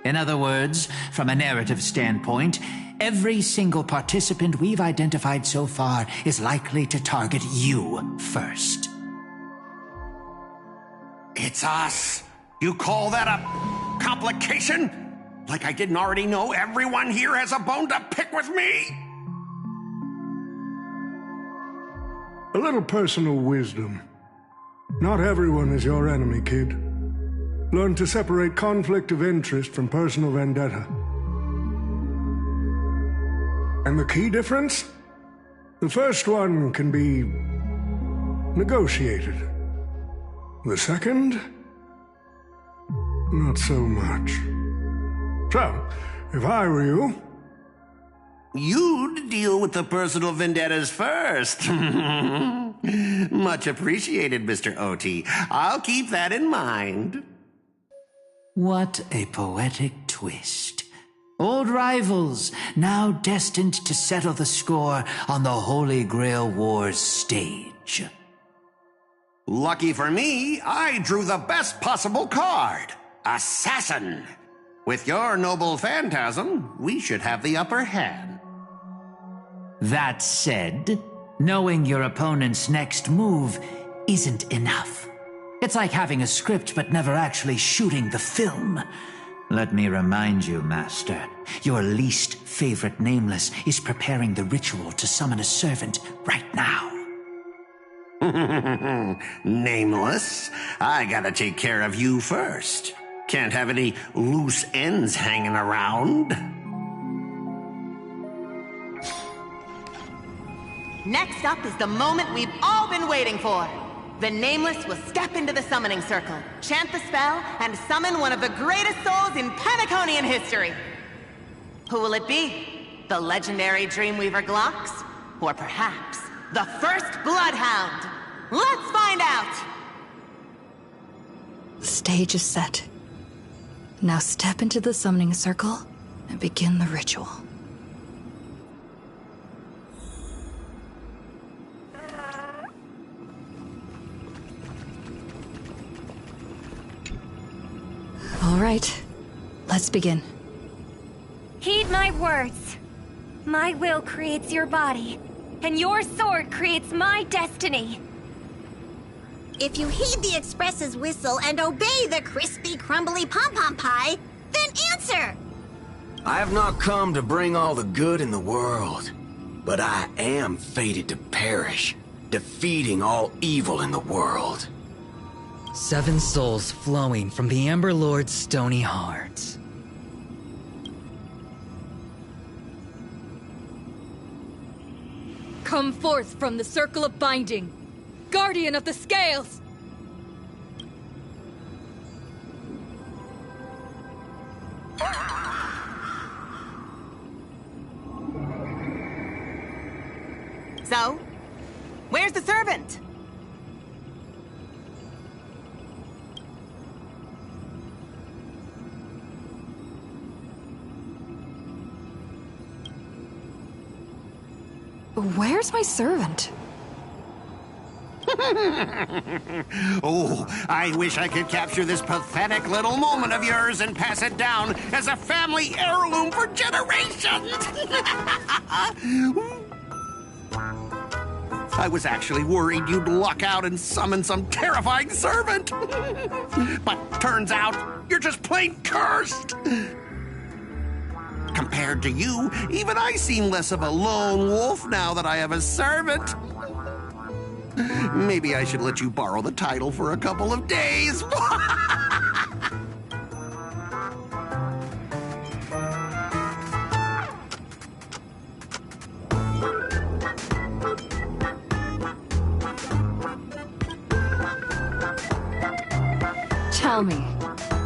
In other words, from a narrative standpoint, every single participant we've identified so far is likely to target you first. It's us. You call that a complication? Like I didn't already know everyone here has a bone to pick with me? A little personal wisdom. Not everyone is your enemy, kid. Learn to separate conflict of interest from personal vendetta. And the key difference? The first one can be negotiated. The second? Not so much. So, if I were you... You'd deal with the personal vendettas first. Much appreciated, Mr. OT. I'll keep that in mind. What a poetic twist. Old rivals, now destined to settle the score on the Holy Grail War's stage. Lucky for me, I drew the best possible card. Assassin. With your noble phantasm, we should have the upper hand. That said, knowing your opponent's next move isn't enough. It's like having a script but never actually shooting the film. Let me remind you, Master, your least favorite Nameless is preparing the ritual to summon a servant right now. Nameless, I gotta take care of you first. Can't have any loose ends hanging around. Next up is the moment we've all been waiting for. The Nameless will step into the summoning circle, chant the spell, and summon one of the greatest souls in Penaconian history. Who will it be? The legendary Dreamweaver Glocks? Or perhaps the first Bloodhound? Let's find out! The stage is set. Now step into the summoning circle and begin the ritual. All right, let's begin. Heed my words. My will creates your body, and your sword creates my destiny. If you heed the Express's whistle and obey the crispy, crumbly pom-pom pie, then answer! I have not come to bring all the good in the world, but I am fated to perish, defeating all evil in the world. 7 souls flowing from the Ember Lord's stony heart. Come forth from the circle of binding, guardian of the scales! So, where's the servant? Where's my servant? Oh, I wish I could capture this pathetic little moment of yours and pass it down as a family heirloom for generations. I was actually worried you'd luck out and summon some terrifying servant. But turns out you're just plain cursed. Compared to you, even I seem less of a lone wolf now that I have a servant. Maybe I should let you borrow the title for a couple of days. Tell me,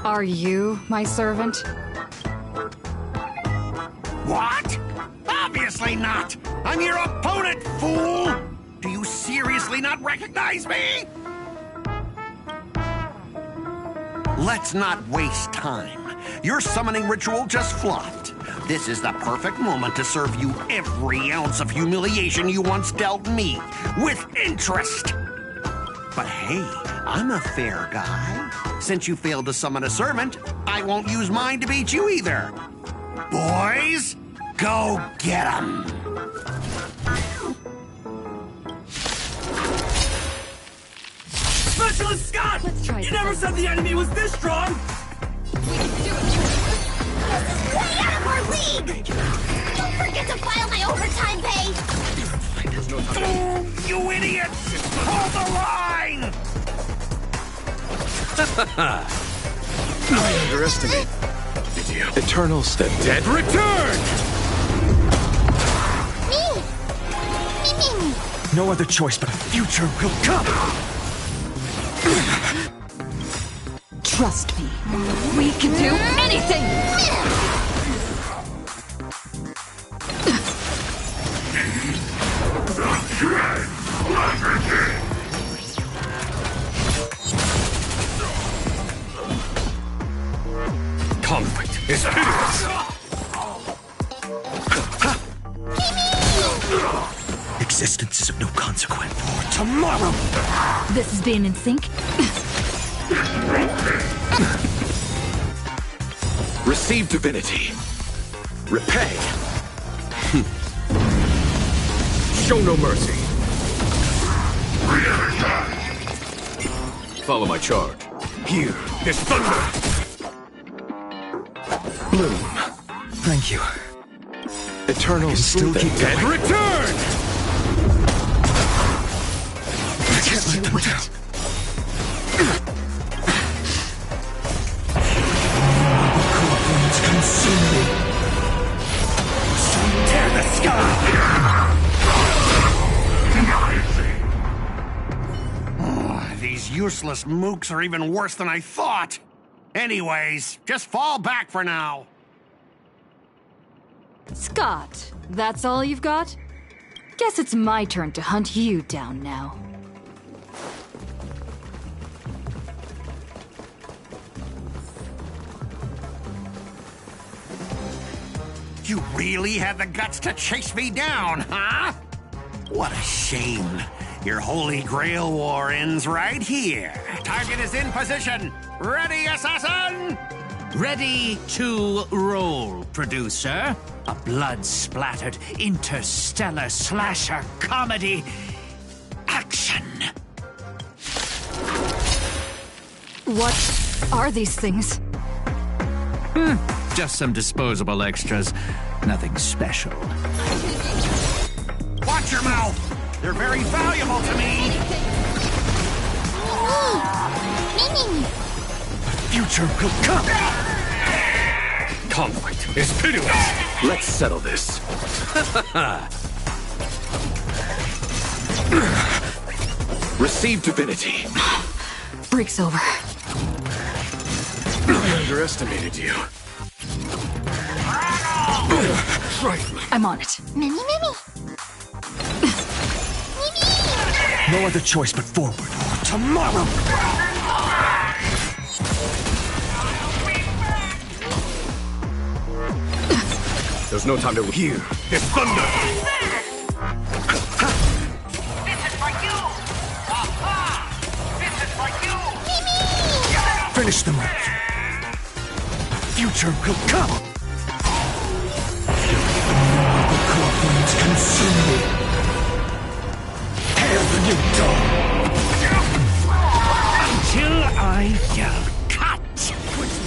are you my servant? What? Obviously not! I'm your opponent, fool! Do you seriously not recognize me? Let's not waste time. Your summoning ritual just flopped. This is the perfect moment to serve you every ounce of humiliation you once dealt me, with interest. But hey, I'm a fair guy. Since you failed to summon a servant, I won't use mine to beat you either. Boys, go get 'em! Specialist Scott! You never said the enemy was this strong! We can do it! This is way out of our league! Don't forget to file my overtime pay! You idiots! Hold the line! I underestimated you. Eternals, the dead return! Me! No other choice but a future will come! Trust me, we can do anything! Conflict is hideous! Existence is of no consequence for tomorrow! This is being in sync? Receive divinity. Repay. Show no mercy. Follow my charge. Here is thunder. Bloom. Thank you. Eternals still keep dead going. return! I can't let them down. Consume me. Tear the sky! Oh, these useless mooks are even worse than I thought. Anyways, just fall back for now. Scott, that's all you've got? Guess it's my turn to hunt you down now. You really had the guts to chase me down, huh? What a shame. Your Holy Grail war ends right here. Target is in position. Ready, assassin? Ready to roll, producer. A blood-splattered interstellar slasher comedy. Action! What are these things? Just some disposable extras. Nothing special. Watch your mouth. They're very valuable to me. Future will come. Conflict is pitiless. Let's settle this. Receive divinity. Break's over. I underestimated you. I'm on it. Mimi. No other choice but forward. Tomorrow! There's no time to hear. There's thunder! Finish them off. Future will come. The clockworks consume me. Hail the new dawn. Until I yell cut.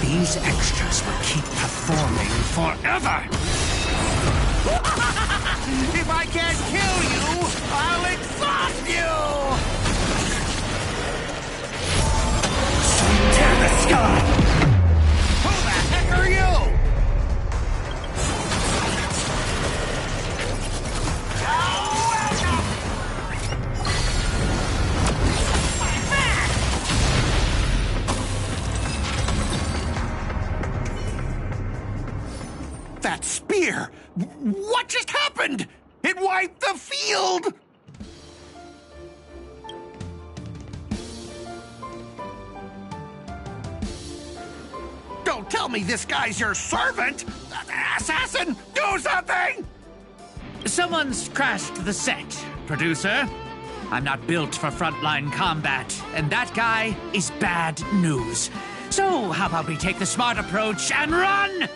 These extras will keep performing forever. If I can't kill you, I'll exhaust you! Tear the sky! Who the heck are you? That spear! What just happened? It wiped the field! Don't tell me this guy's your servant! Assassin, do something! Someone's crashed the set, producer. I'm not built for frontline combat, and that guy is bad news. So, how about we take the smart approach and run?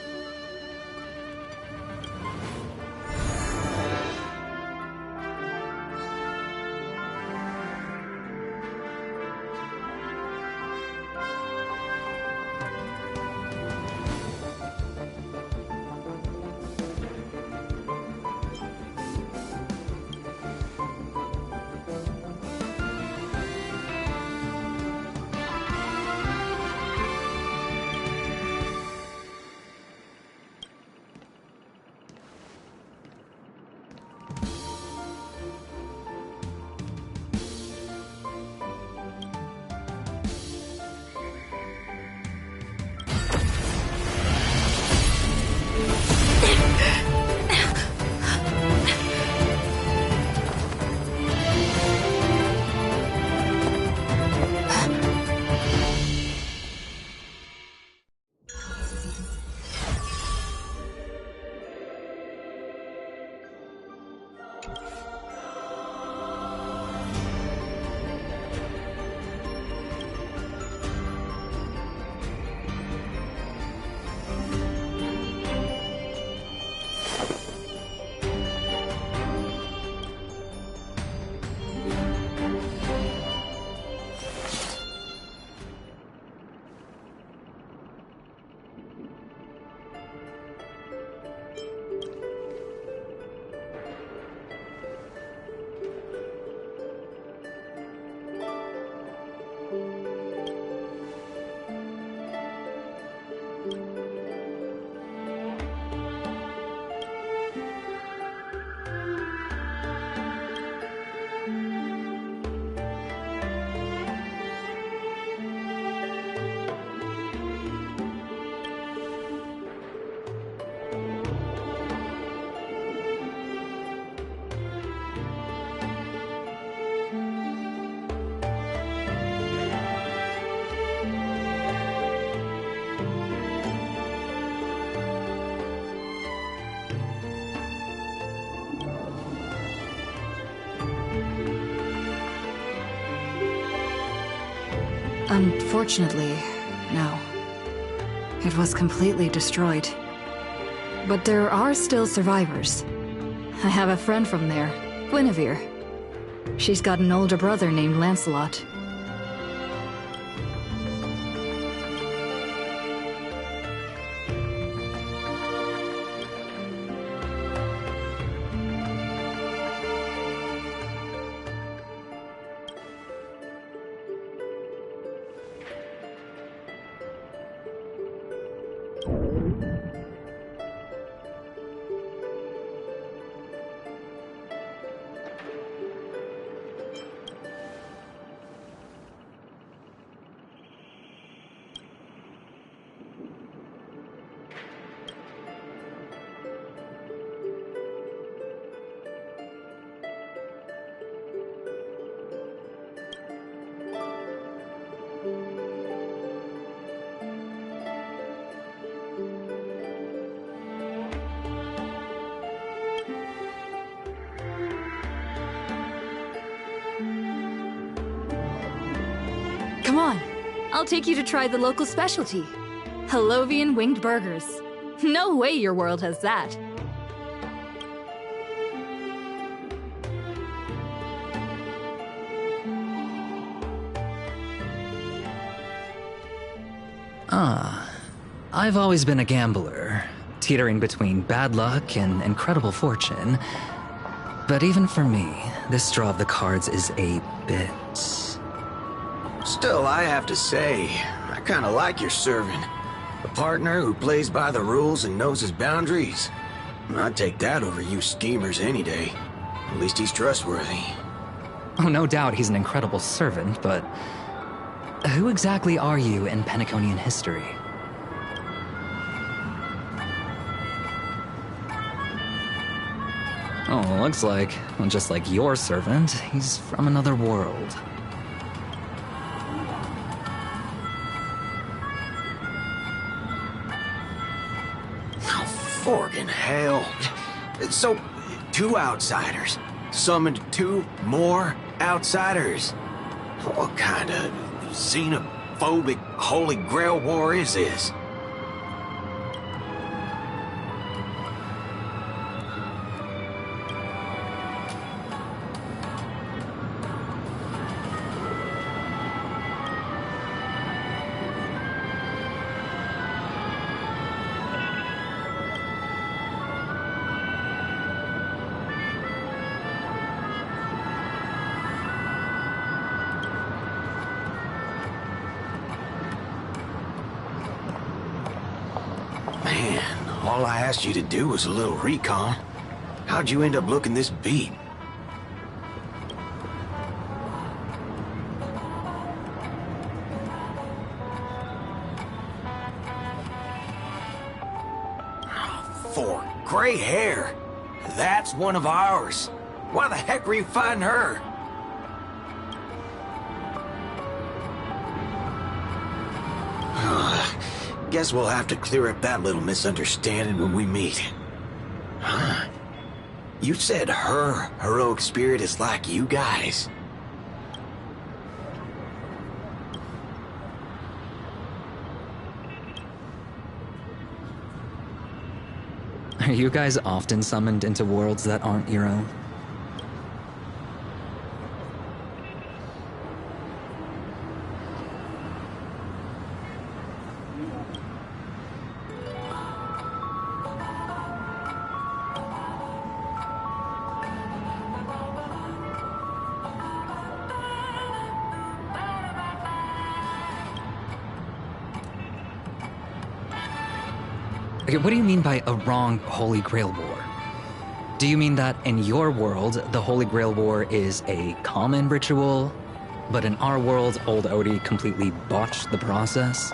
Unfortunately, no. It was completely destroyed. But there are still survivors. I have a friend from there, Guinevere. She's got an older brother named Lancelot. Come on, I'll take you to try the local specialty. Holovian winged burgers. No way your world has that. I've always been a gambler, teetering between bad luck and incredible fortune. But even for me, this draw of the cards is a bit... Still, I have to say, I kinda like your servant. A partner who plays by the rules and knows his boundaries. I'd take that over you schemers any day. At least he's trustworthy. Oh, no doubt he's an incredible servant, but... who exactly are you in Penaconian history? Oh, looks like, well, just like your servant, he's from another world. Oh, forkin' hell. So, 2 outsiders summoned 2 more outsiders. What kind of xenophobic Holy Grail war is this? Man, all I asked you to do was a little recon. How'd you end up looking this beat? For gray hair. That's one of ours. Why the heck were you fighting her? Guess we'll have to clear up that little misunderstanding when we meet. Huh? You said her heroic spirit is like you guys. Are you guys often summoned into worlds that aren't your own? Okay, what do you mean by a wrong Holy Grail War? Do you mean that in your world, the Holy Grail War is a common ritual, but in our world, old Odie completely botched the process?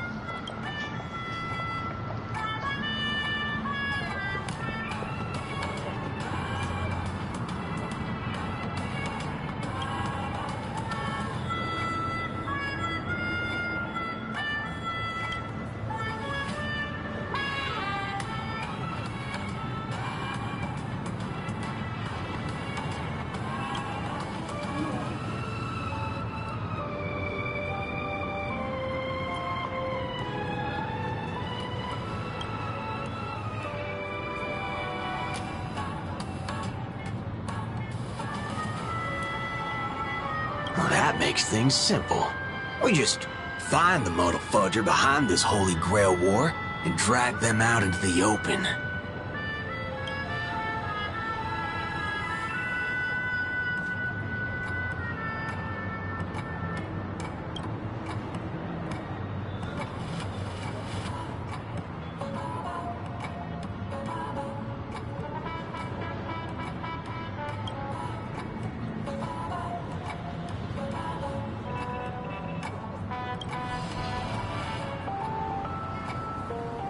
Well, that makes things simple. We just find the muddle fudger behind this Holy Grail War and drag them out into the open.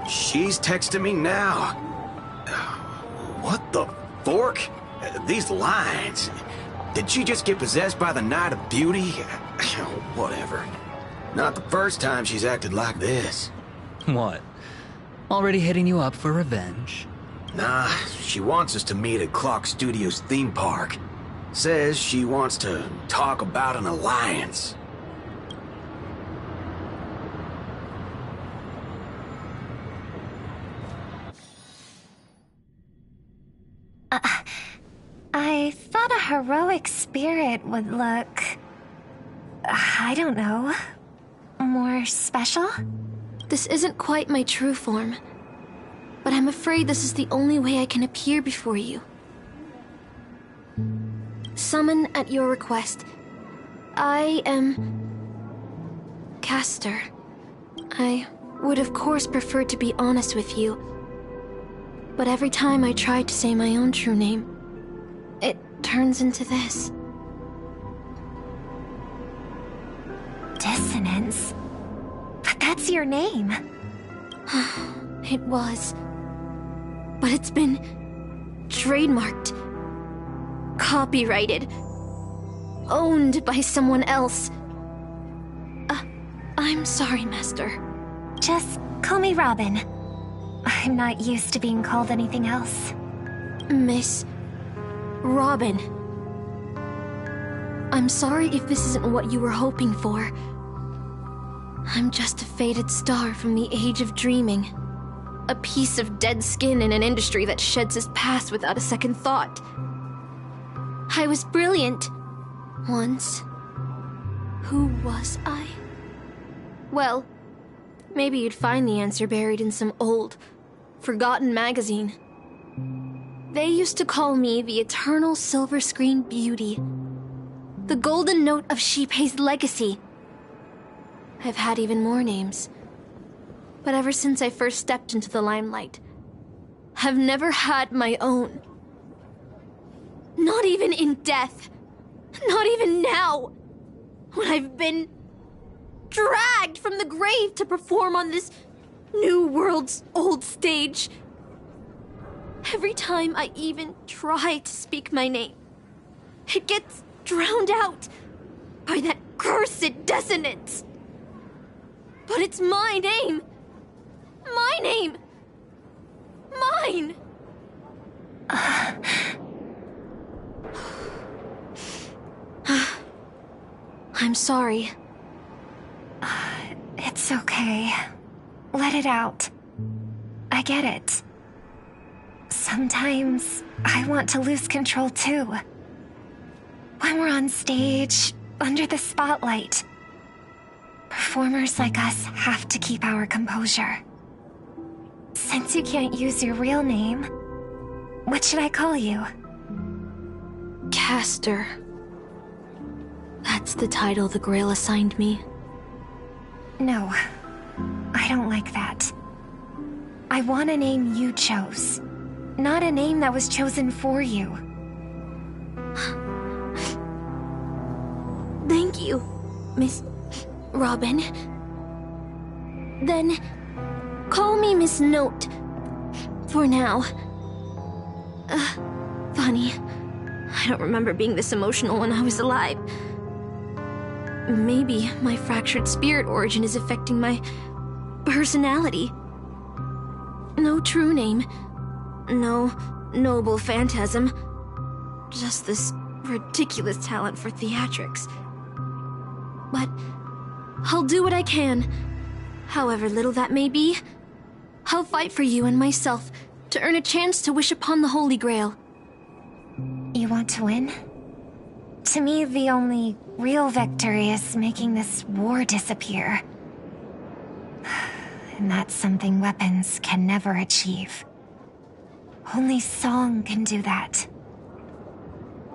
She's texting me now. What the fork? These lines. Did she just get possessed by the Night of Beauty? Whatever. Not the first time she's acted like this. What? Already hitting you up for revenge? Nah, she wants us to meet at Clock Studios theme park. Says she wants to talk about an alliance. heroic spirit would look... I don't know... more special? This isn't quite my true form, but I'm afraid this is the only way I can appear before you. Summon at your request. I am... Castor. I would of course prefer to be honest with you, but every time I try to say my own true name, it turns into this. Dissonance? But that's your name. It was. But it's been trademarked, copyrighted, owned by someone else. I'm sorry, Master. Just call me Robin. I'm not used to being called anything else. Miss Robin. I'm sorry if this isn't what you were hoping for. I'm just a faded star from the age of dreaming. A piece of dead skin in an industry that sheds its past without a second thought. I was brilliant. Once. Who was I? Well, maybe you'd find the answer buried in some old, forgotten magazine. They used to call me the Eternal Silver Screen Beauty. The Golden Note of Shipei's legacy. I've had even more names. But ever since I first stepped into the limelight, I've never had my own. Not even in death. Not even now. When I've been dragged from the grave to perform on this new world's old stage. Every time I even try to speak my name, it gets drowned out by that cursed dissonance. But it's my name. My name. Mine. I'm sorry. It's okay. Let it out. I get it. Sometimes I want to lose control too. When we're on stage, under the spotlight, performers like us have to keep our composure. Since you can't use your real name, what should I call you? Castor. That's the title the Grail assigned me. No, I don't like that. I want a name you chose, not a name that was chosen for you. Thank you, Miss Robin. Then, call me Miss Note, for now. Funny, I don't remember being this emotional when I was alive. Maybe my fractured spirit origin is affecting my personality. No true name, no noble phantasm, just this ridiculous talent for theatrics. But I'll do what I can, however little that may be. I'll fight for you and myself to earn a chance to wish upon the Holy Grail. You want to win? To me, the only real victory is making this war disappear. And that's something weapons can never achieve. Only song can do that.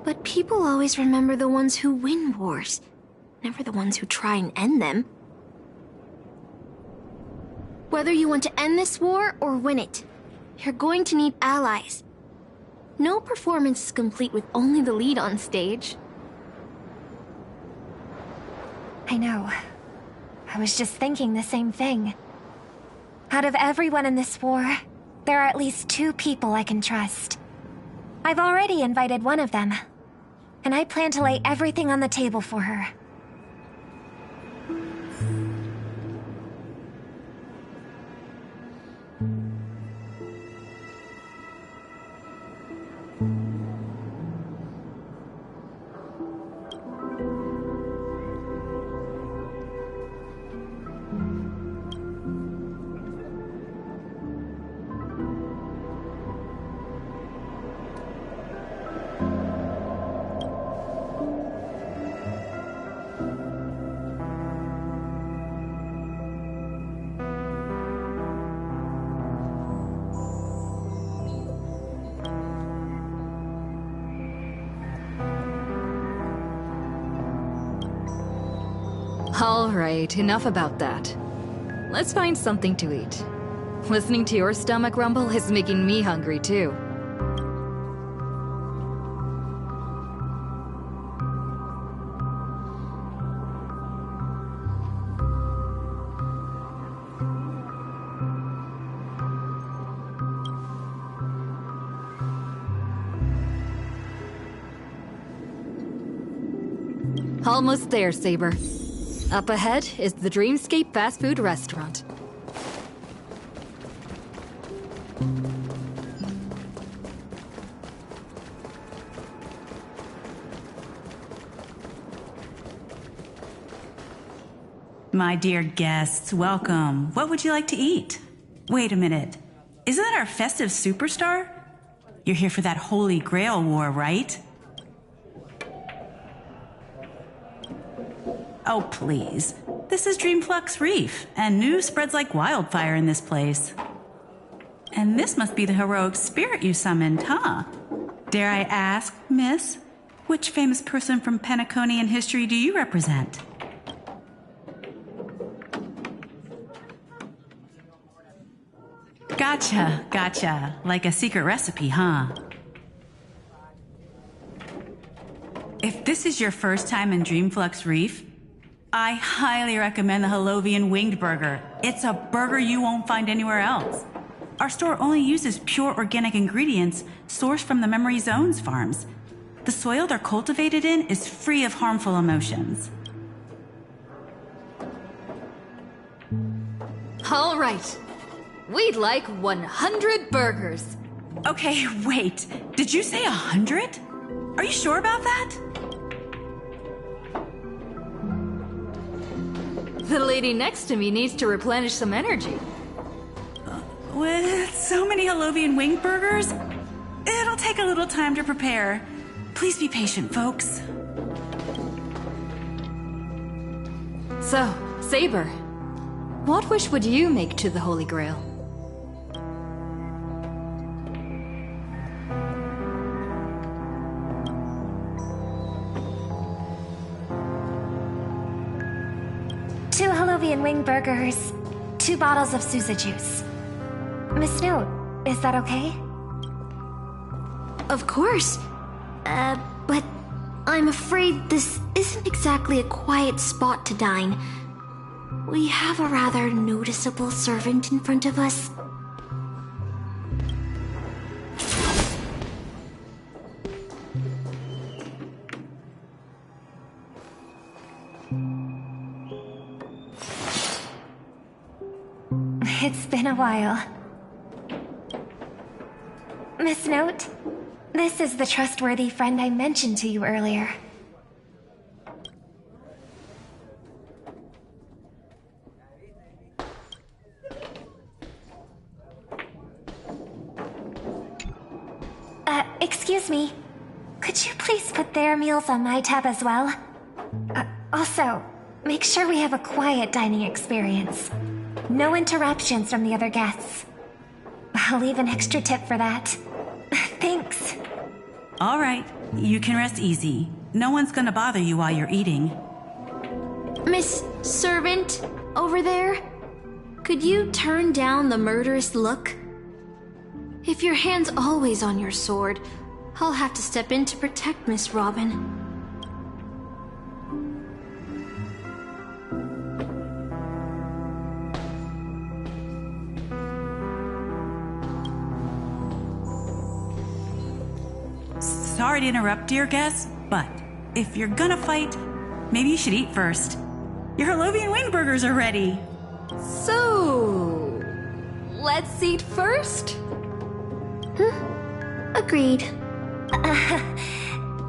But people always remember the ones who win wars, never the ones who try and end them. Whether you want to end this war or win it, you're going to need allies. No performance is complete with only the lead on stage. I know. I was just thinking the same thing. Out of everyone in this war, there are at least 2 people I can trust. I've already invited one of them, and I plan to lay everything on the table for her. Alright, enough about that. Let's find something to eat. Listening to your stomach rumble is making me hungry too. Almost there, Saber. Up ahead is the Dreamscape fast food restaurant. My dear guests, welcome. What would you like to eat? Wait a minute. Isn't that our festive superstar? You're here for that Holy Grail War, right? Oh, please. This is Dreamflux Reef, and news spreads like wildfire in this place. And this must be the heroic spirit you summoned, huh? Dare I ask, miss, which famous person from Penaconian history do you represent? Gotcha. Like a secret recipe, huh? If this is your first time in Dreamflux Reef, I highly recommend the Holovian Winged Burger. It's a burger you won't find anywhere else. Our store only uses pure organic ingredients sourced from the Memory Zones farms. The soil they're cultivated in is free of harmful emotions. All right. We'd like 100 burgers. Okay, wait. Did you say 100? Are you sure about that? The lady next to me needs to replenish some energy. With so many Holovian Winged Burgers, it'll take a little time to prepare. Please be patient, folks. So, Saber, what wish would you make to the Holy Grail? Two Holovian Wing Burgers, 2 bottles of Sousa juice. Miss Note, is that okay? Of course. But I'm afraid this isn't exactly a quiet spot to dine. We have a rather noticeable servant in front of us. It's been a while. Miss Note, this is the trustworthy friend I mentioned to you earlier. Excuse me. Could you please put their meals on my tab as well? Also, make sure we have a quiet dining experience. No interruptions from the other guests. I'll leave an extra tip for that. Thanks. All right, you can rest easy. No one's gonna bother you while you're eating. Miss Servant, over there? Could you turn down the murderous look? If your hand's always on your sword, I'll have to step in to protect Miss Robin. Sorry to interrupt, dear guests, but if you're gonna fight, maybe you should eat first. Your Holovian Wing Burgers are ready. So, let's eat first? Agreed.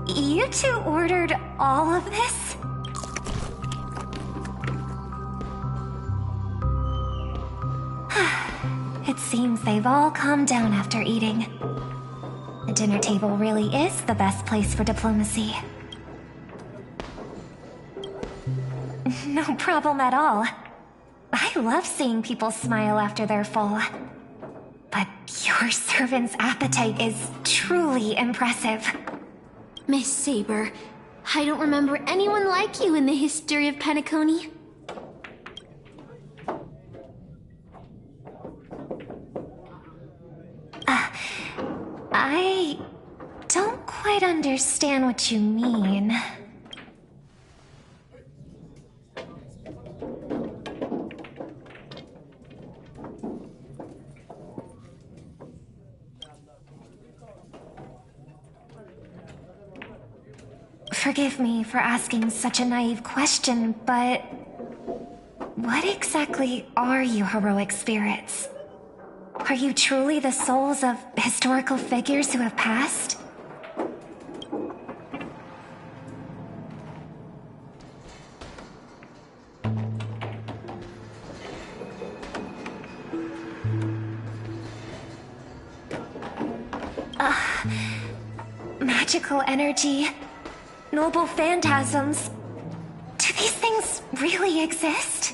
You two ordered all of this? It seems they've all calmed down after eating. The dinner table really is the best place for diplomacy. No problem at all. I love seeing people smile after they're full. But your servant's appetite is truly impressive. Miss Saber, I don't remember anyone like you in the history of Penacony. I'd understand what you mean. Forgive me for asking such a naive question, but what exactly are you heroic spirits? Are you truly the souls of historical figures who have passed? Magical energy, noble phantasms. Do these things really exist?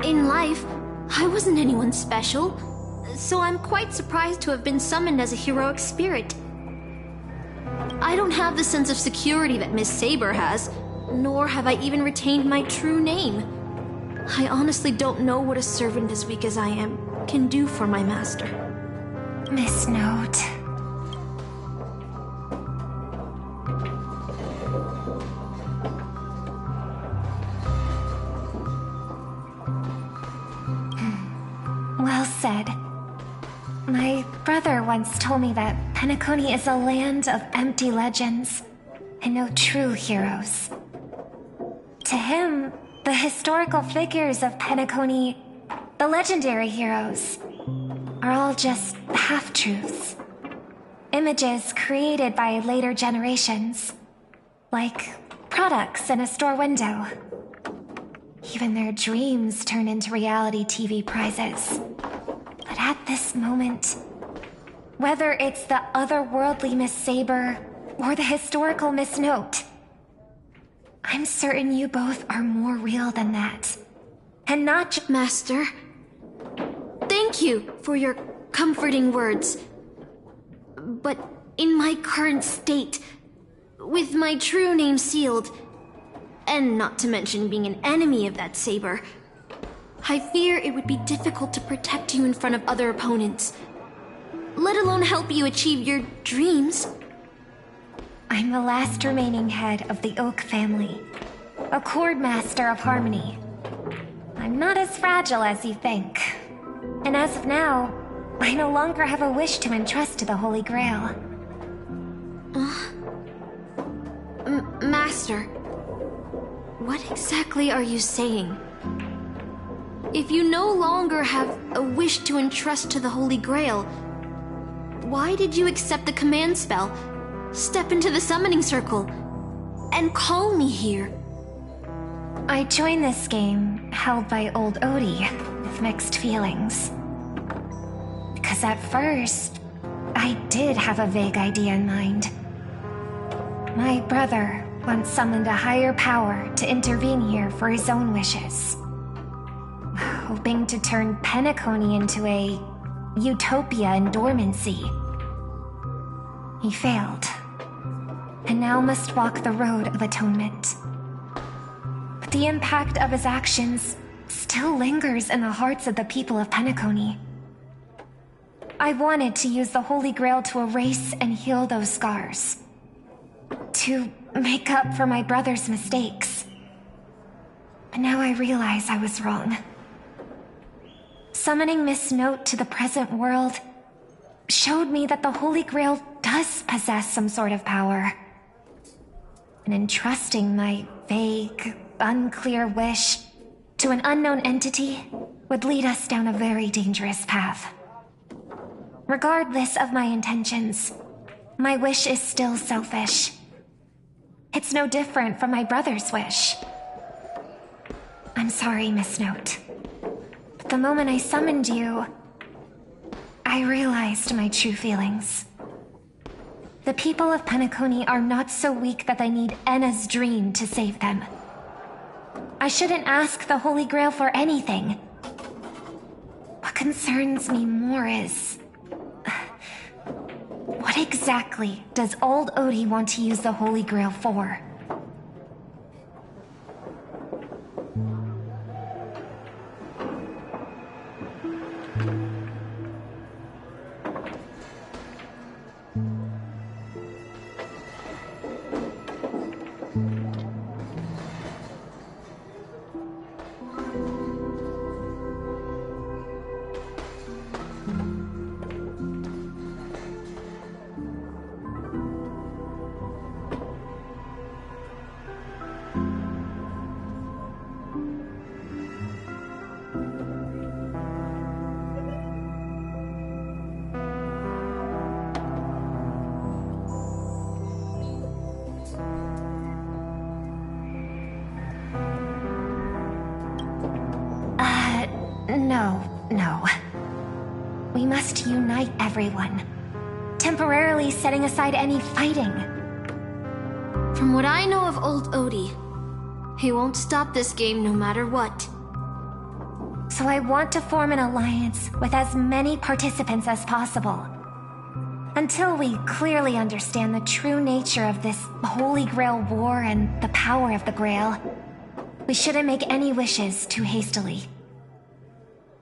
In life, I wasn't anyone special, so I'm quite surprised to have been summoned as a heroic spirit. I don't have the sense of security that Miss Saber has, nor have I even retained my true name. I honestly don't know what a servant as weak as I am can do for my master. Miss Note. Well said. My brother once told me that Penacony is a land of empty legends and no true heroes. To him, the historical figures of Penacony, the legendary heroes, are all just half-truths. Images created by later generations, like products in a store window. Even their dreams turn into reality TV prizes. But at this moment, whether it's the otherworldly Miss Saber or the historical Miss Note, I'm certain you both are more real than that. And not just— Master, thank you for your comforting words. But in my current state, with my true name sealed, and not to mention being an enemy of that Saber, I fear it would be difficult to protect you in front of other opponents, let alone help you achieve your dreams. I'm the last remaining head of the Oak family, a chord master of harmony. I'm not as fragile as you think. And as of now, I no longer have a wish to entrust to the Holy Grail. Master, what exactly are you saying? If you no longer have a wish to entrust to the Holy Grail, why did you accept the command spell, step into the summoning circle, and call me here? I joined this game, held by old Odie, with mixed feelings. Because at first, I did have a vague idea in mind. My brother once summoned a higher power to intervene here for his own wishes, hoping to turn Penacony into a utopia in dormancy. He failed, and now must walk the road of atonement. But the impact of his actions still lingers in the hearts of the people of Penacony. I wanted to use the Holy Grail to erase and heal those scars, to make up for my brother's mistakes. But now I realize I was wrong. Summoning Miss Note to the present world showed me that the Holy Grail does possess some sort of power. And entrusting my vague, unclear wish to an unknown entity would lead us down a very dangerous path. Regardless of my intentions, my wish is still selfish. It's no different from my brother's wish. I'm sorry, Miss Note. But the moment I summoned you, I realized my true feelings. The people of Penacony are not so weak that they need Enna's dream to save them. I shouldn't ask the Holy Grail for anything. What concerns me more is... what exactly does old Odie want to use the Holy Grail for? No. We must unite everyone, temporarily setting aside any fighting. From what I know of old Odie, he won't stop this game no matter what. So I want to form an alliance with as many participants as possible. Until we clearly understand the true nature of this Holy Grail war and the power of the Grail, we shouldn't make any wishes too hastily.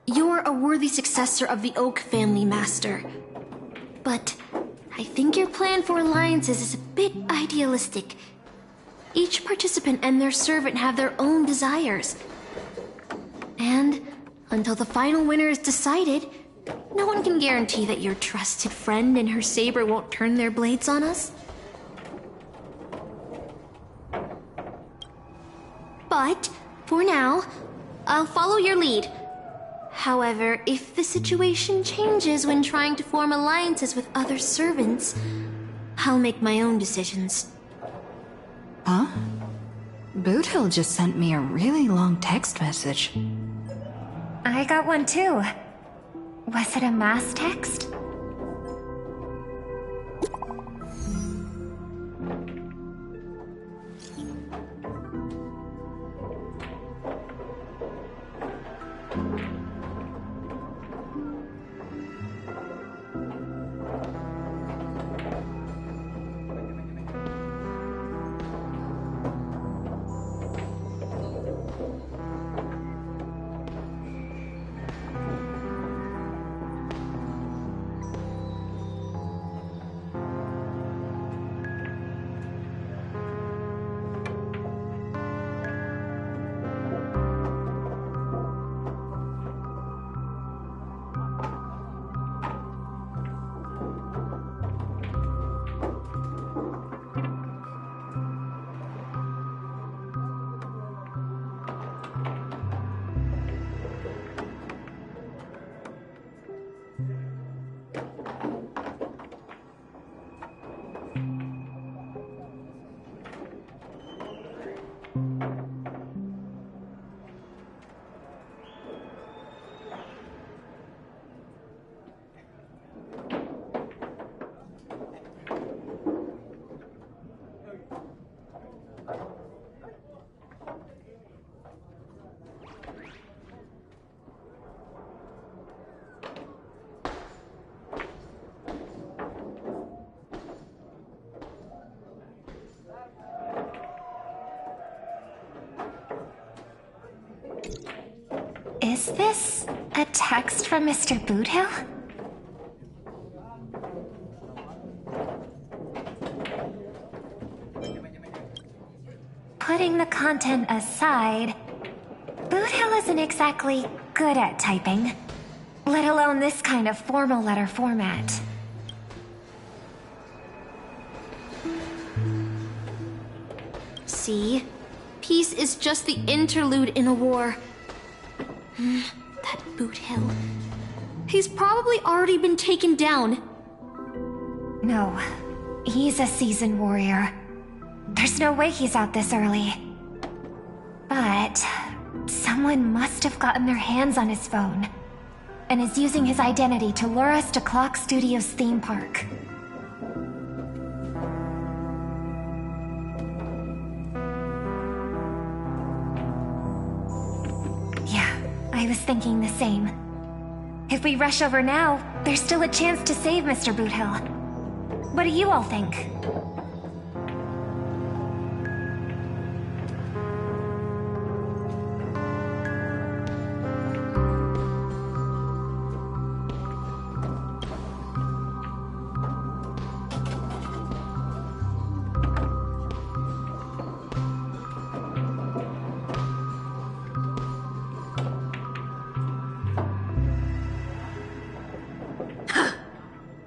You're a worthy successor of the Oak family, Master. But I think your plan for alliances is a bit idealistic. Each participant and their servant have their own desires. And until the final winner is decided, no one can guarantee that your trusted friend and her saber won't turn their blades on us. But, for now, I'll follow your lead. However, if the situation changes when trying to form alliances with other servants, I'll make my own decisions. Huh? Boothill just sent me a really long text message. I got one too. Was it a mass text? Is this a text from Mr. Boothill? Putting the content aside, Boothill isn't exactly good at typing, let alone this kind of formal letter format. See? Peace is just the interlude in a war. That Boothill. He's probably already been taken down. No, he's a seasoned warrior. There's no way he's out this early. But someone must have gotten their hands on his phone and is using his identity to lure us to Clock Studios theme park. Yeah, I was thinking the same. If we rush over now, there's still a chance to save Mr. Boothill. What do you all think?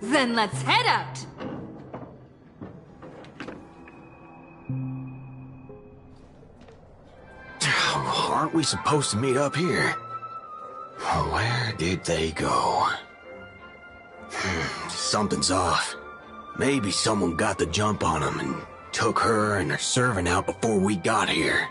Then let's head out! Aren't we supposed to meet up here? Where did they go? Something's off. Maybe someone got the jump on them and took her and her servant out before we got here.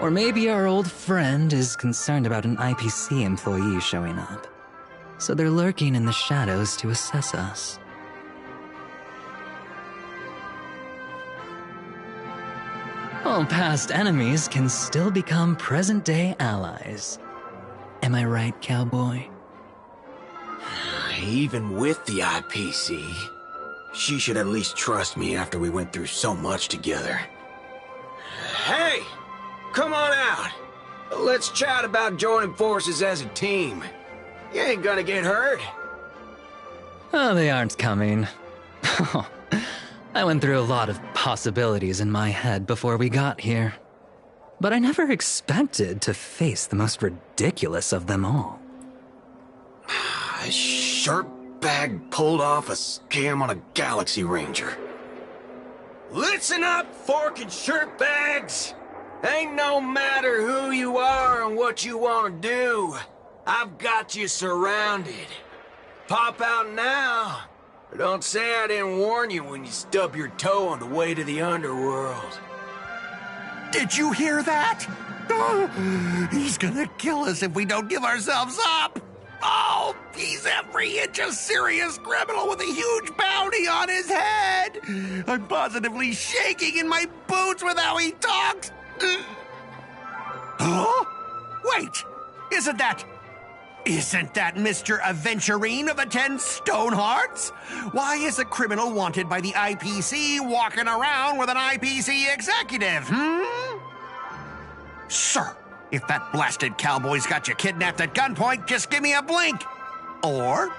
Or maybe our old friend is concerned about an IPC employee showing up. So they're lurking in the shadows to assess us. All past enemies can still become present-day allies. Am I right, cowboy? Even with the IPC, she should at least trust me after we went through so much together. Hey! Come on out! Let's chat about joining forces as a team. You ain't gonna get hurt. Oh, they aren't coming. I went through a lot of possibilities in my head before we got here. But I never expected to face the most ridiculous of them all. A sharp bag pulled off a scam on a Galaxy Ranger. Listen up, fork and shirt bags! Ain't no matter who you are and what you want to do. I've got you surrounded. Pop out now. Or don't say I didn't warn you when you stub your toe on the way to the underworld. Did you hear that? Oh, he's gonna kill us if we don't give ourselves up. Oh, he's every inch a serious criminal with a huge bounty on his head. I'm positively shaking in my boots with how he talks. Huh? Wait, isn't that Mr. Aventurine of the 10 Stonehearts? Why is a criminal wanted by the IPC walking around with an IPC executive, Sir, if that blasted cowboy's got you kidnapped at gunpoint, just give me a blink. Or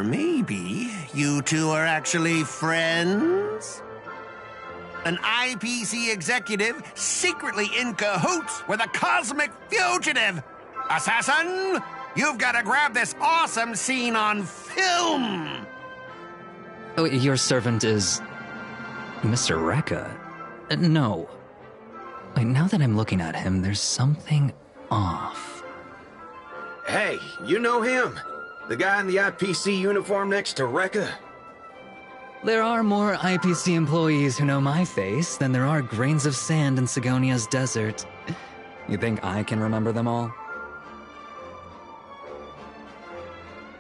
maybe you two are actually friends? An IPC executive secretly in cahoots with a cosmic fugitive. Assassin, you've got to grab this awesome scene on film. Oh, your servant is Mr. Rekka? No. Wait, now that I'm looking at him, there's something off. Hey, you know him? The guy in the IPC uniform next to Rekka? There are more IPC employees who know my face than there are grains of sand in Sigonia's desert. You think I can remember them all?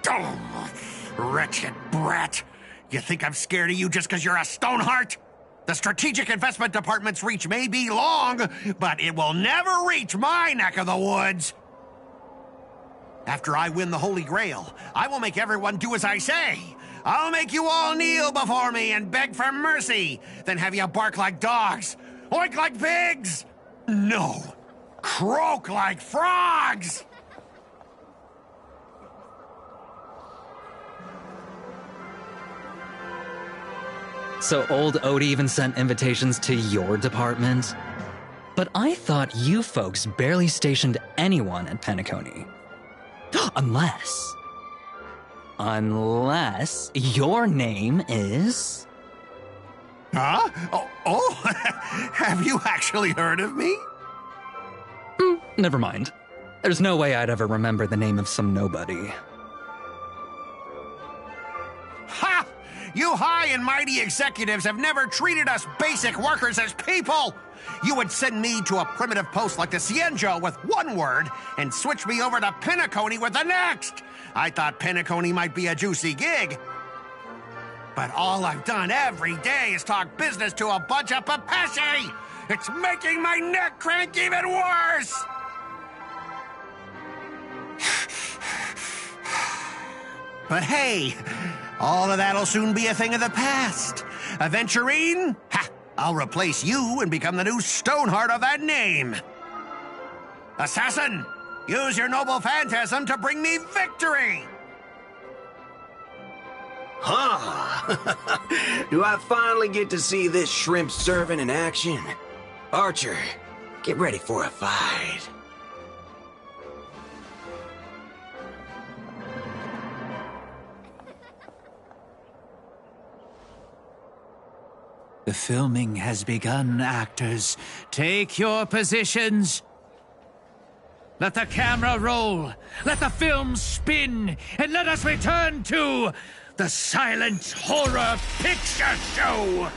Oh, wretched brat. You think I'm scared of you just because you're a Stoneheart? The Strategic Investment Department's reach may be long, but it will never reach my neck of the woods. After I win the Holy Grail, I will make everyone do as I say. I'll make you all kneel before me and beg for mercy, then have you bark like dogs, oink like pigs. No, croak like frogs. So old Odie even sent invitations to your department? But I thought you folks barely stationed anyone at Penacony. Unless your name is... Huh? Oh, have you actually heard of me? Never mind. There's no way I'd ever remember the name of some nobody. Ha! You high and mighty executives have never treated us basic workers as people! You would send me to a primitive post like the Cienjo with one word and switch me over to Penacony with the next. I thought Penacony might be a juicy gig. But all I've done every day is talk business to a bunch of papashi. It's making my neck crank even worse. But hey, all of that'll soon be a thing of the past. Aventurine? Ha! I'll replace you and become the new Stoneheart of that name. Assassin, use your noble phantasm to bring me victory! Huh? Do I finally get to see this shrimp servant in action? Archer, get ready for a fight. The filming has begun, actors. Take your positions. Let the camera roll. Let the film spin. And let us return to the silent horror picture show.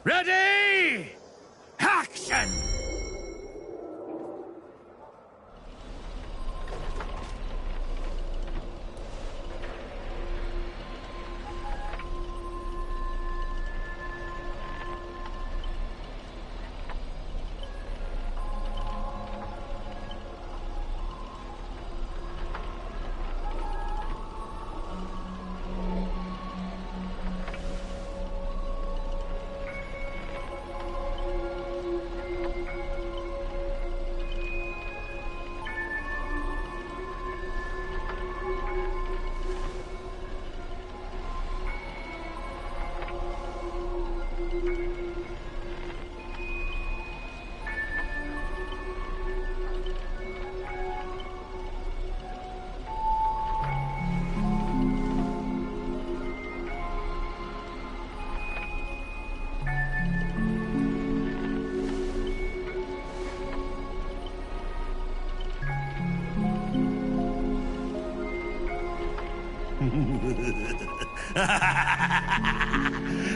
Ready? Action!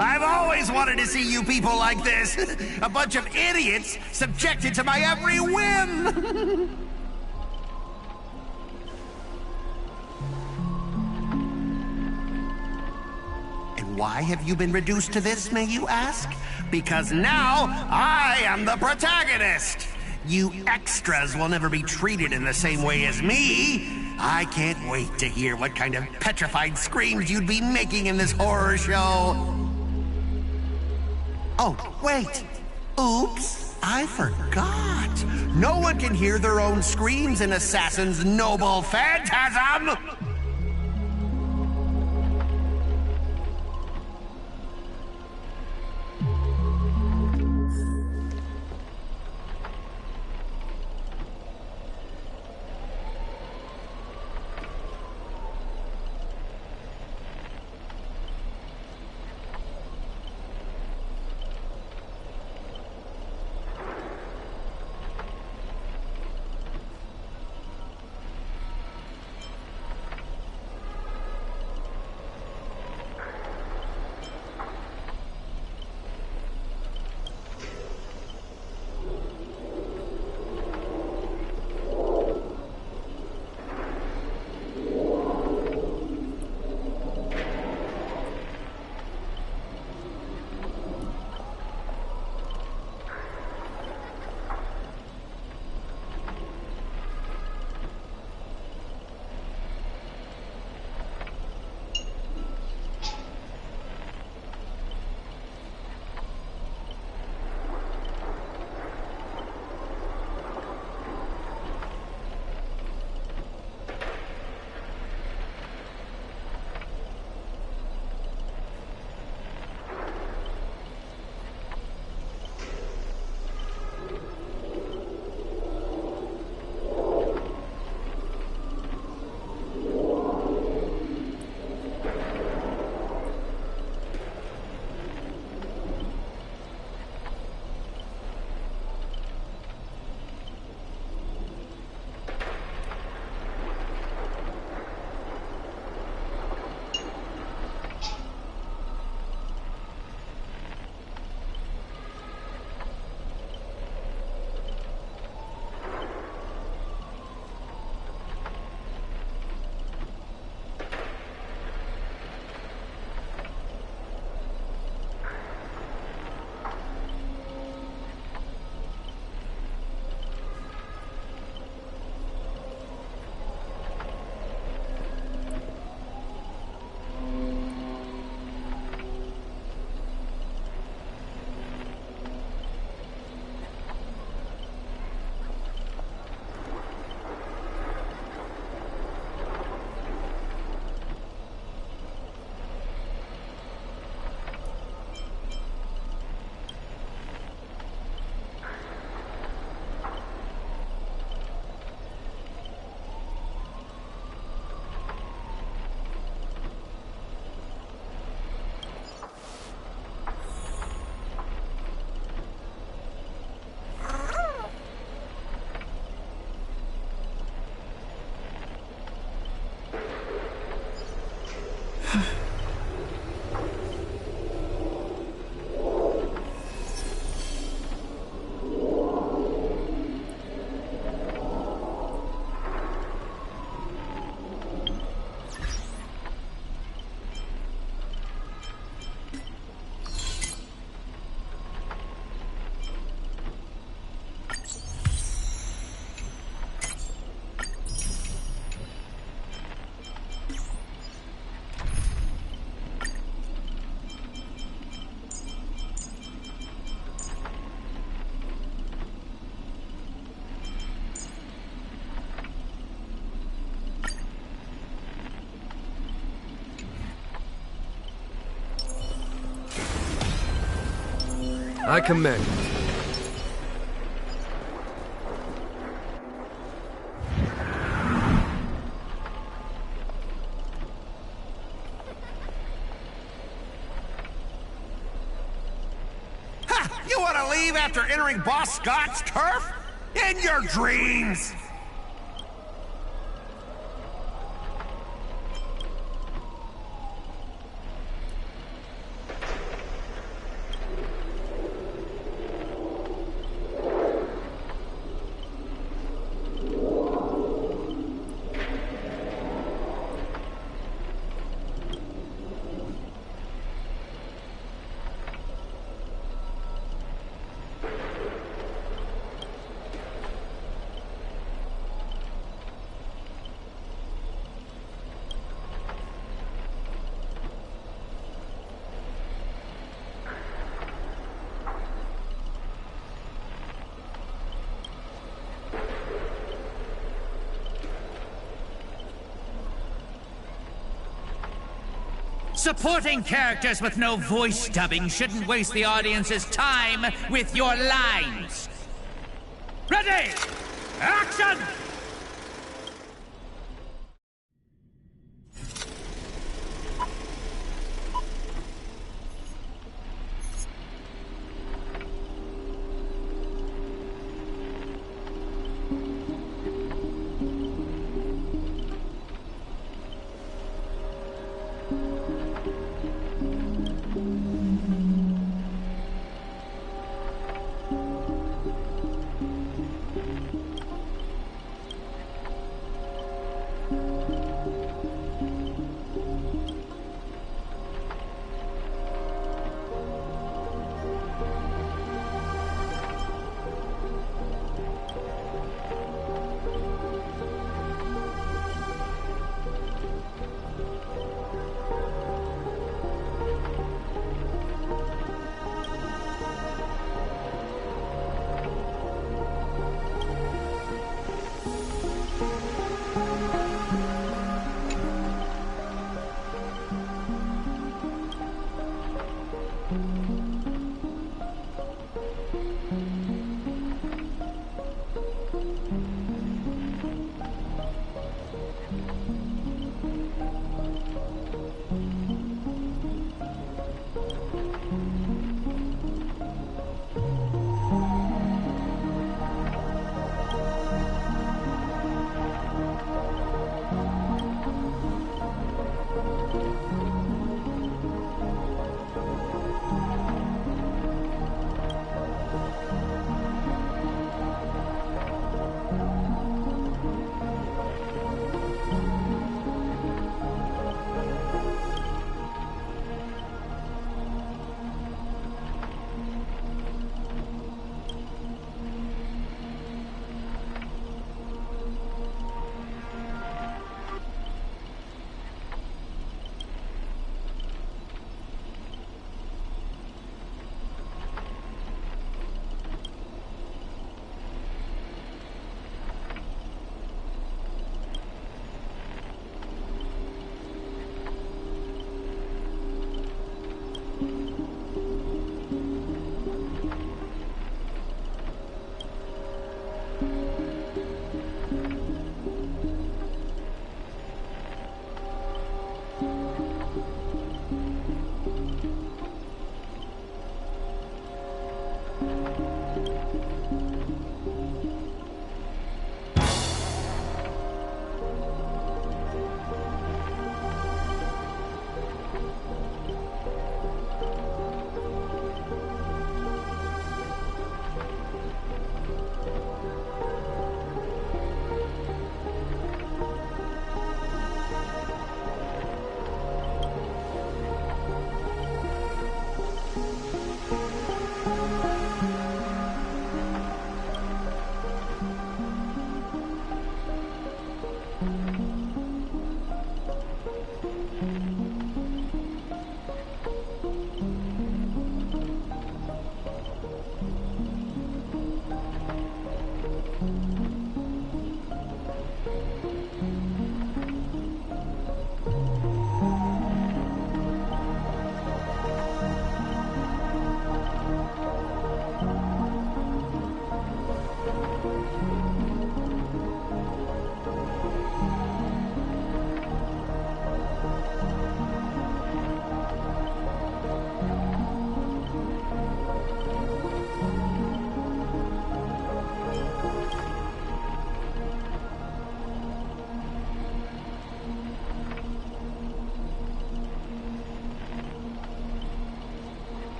I've always wanted to see you people like this. A bunch of idiots subjected to my every whim. And why have you been reduced to this, may you ask? Because now I am the protagonist. You extras will never be treated in the same way as me. I can't wait to hear what kind of petrified screams you'd be making in this horror show. Oh, wait. Oops, I forgot. No one can hear their own screams in Assassin's noble phantasm. I commend you. Ha! You want to leave after entering Boss Scott's turf? In your dreams! Supporting characters with no voice dubbing shouldn't waste the audience's time with your lines. Ready! Action!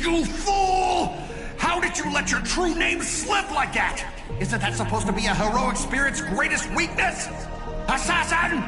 You fool! How did you let your true name slip like that? Isn't that supposed to be a heroic spirit's greatest weakness? Assassin!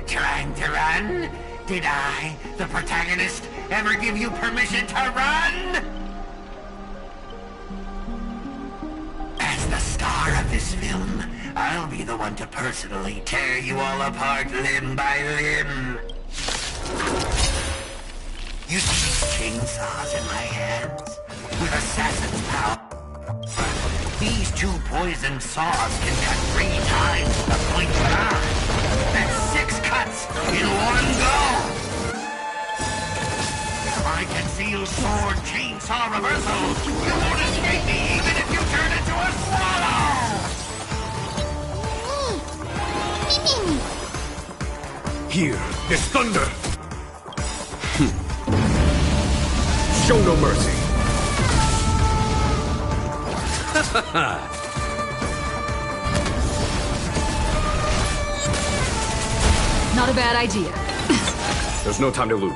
Trying to run? Did I, the protagonist, ever give you permission to run? As the star of this film, I'll be the one to personally tear you all apart limb by limb. You see these chainsaws in my hands? With assassin's power. These two poison saws can cut 3 times the point of an eye. That's 6 cuts in one go. My concealed sword chainsaw reversal. You won't escape me even if you turn into a swallow. Here is thunder. Show no mercy. Not a bad idea. There's no time to lose.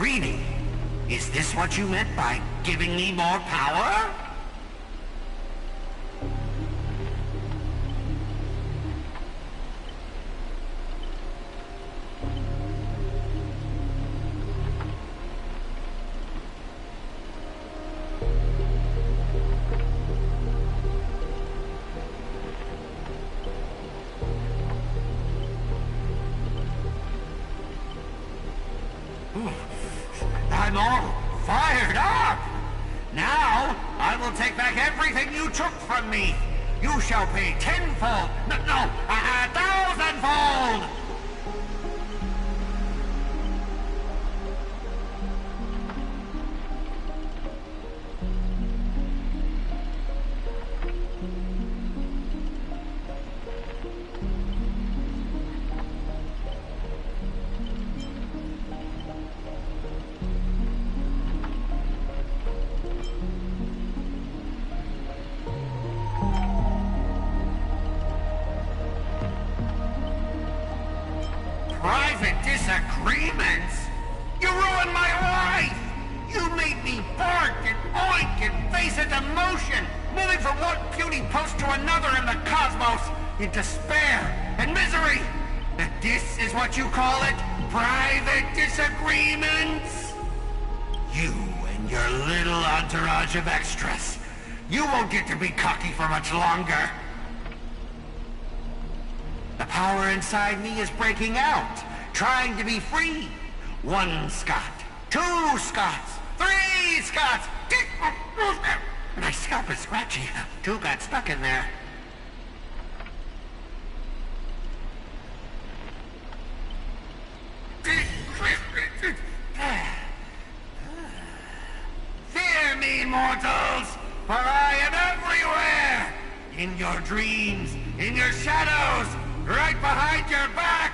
greedy. Is this what you meant by giving me more power? I'm all fired up! Now, I will take back everything you took from me. You shall pay tenfold, no, 1,000-fold! Private disagreements? You ruined my life! You made me bark and oink and face into motion, moving from one puny post to another in the cosmos, in despair and misery! And this is what you call it? Private disagreements? You and your little entourage of extras. You won't get to be cocky for much longer. The power inside me is breaking out, trying to be free. 1 Scot, 2 Scots, 3 Scots. My scalp is scratchy. 2 got stuck in there. Fear me, mortals, for I am everywhere! In your dreams, in your shadows, right behind your back!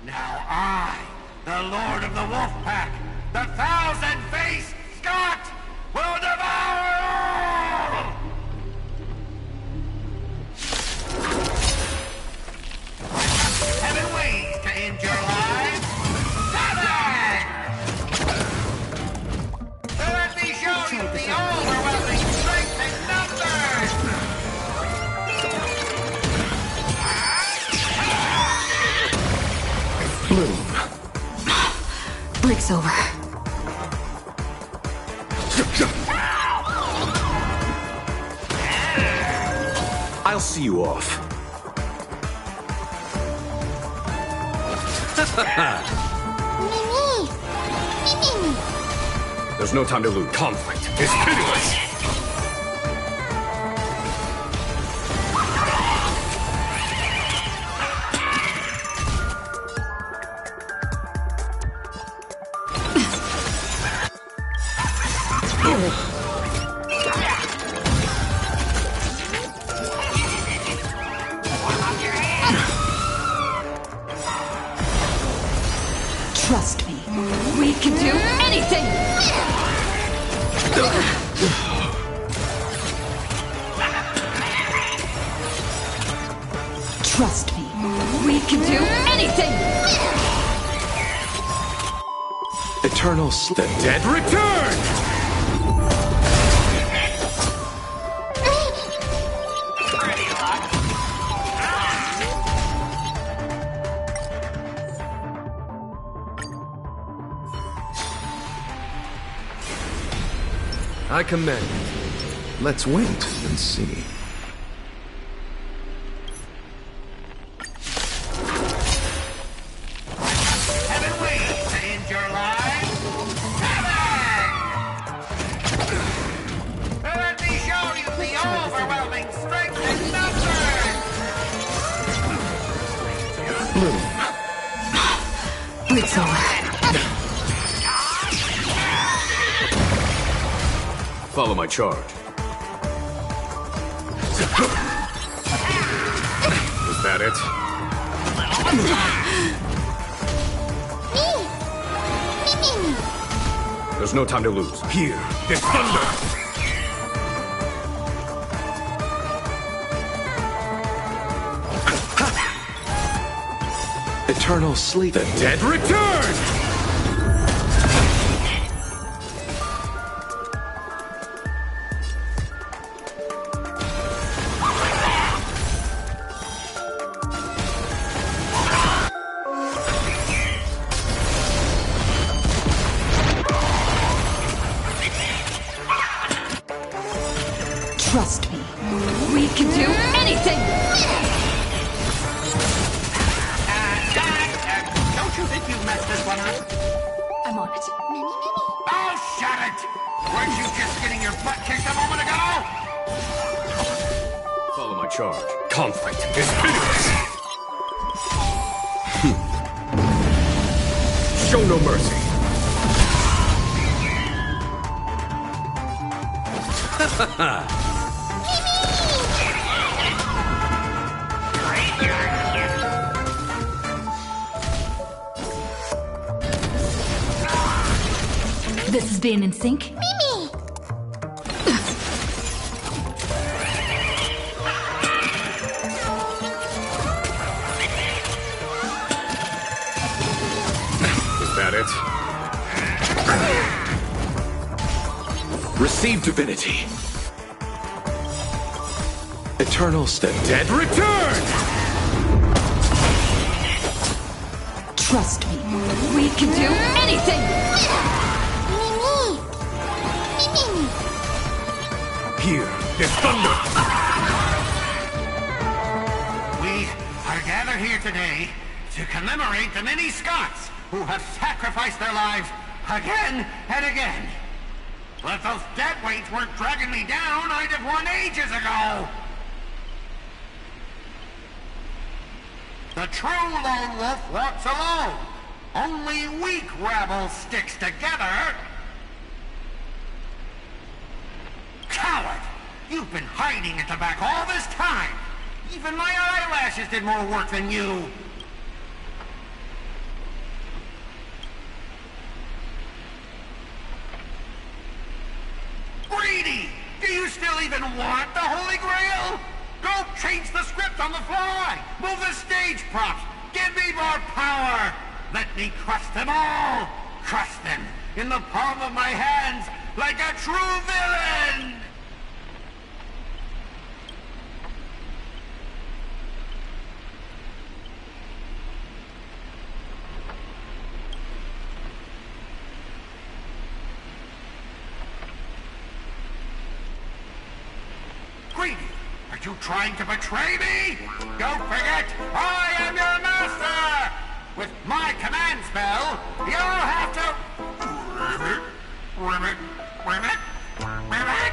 Now I, the Lord of the Wolf Pack, the 1,000-faced Scot, will devour all! Seven ways to end your lives. 7! Let me show you the overwhelming strength and numbers! Bloom. Break's over. I'll see you off. There's no time to lose. Conflict is pitiless. Trust me. We can do anything! Trust me. We can do anything! Eternal sleep. The dead return! I commend. Let's wait and see. It's over. Follow my charge. Is that it? There's no time to lose. Here, this thunder! Eternal sleep. The dead return! Trust me. We can do anything! Don't you think you've messed this one up? I'm on it. Oh, shut it! Weren't you just getting your butt kicked a moment ago? Follow my charge. Conflict is pitiless. Show no mercy. This is being in sync? Is that it? Receive divinity. Eternal step. Dead return! Trust me. We can do anything! Here is thunder! We are gathered here today to commemorate the many Scots who have sacrificed their lives again and again. But if those dead weights weren't dragging me down, I'd have won ages ago. The true lone wolf walks alone. Only weak rabble sticks together. Coward! You've been hiding at the back all this time. Even my eyelashes did more work than you. Greedy! Do you still even want the Holy Grail? Go change the script on the fly! Move the stage props! Give me more power! Let me crush them all! Crush them in the palm of my hands like a true villain! Greedy! Are you trying to betray me? Don't forget, I am your master! With my command spell, you'll have to... Ribbit, ribbit, ribbit, ribbit!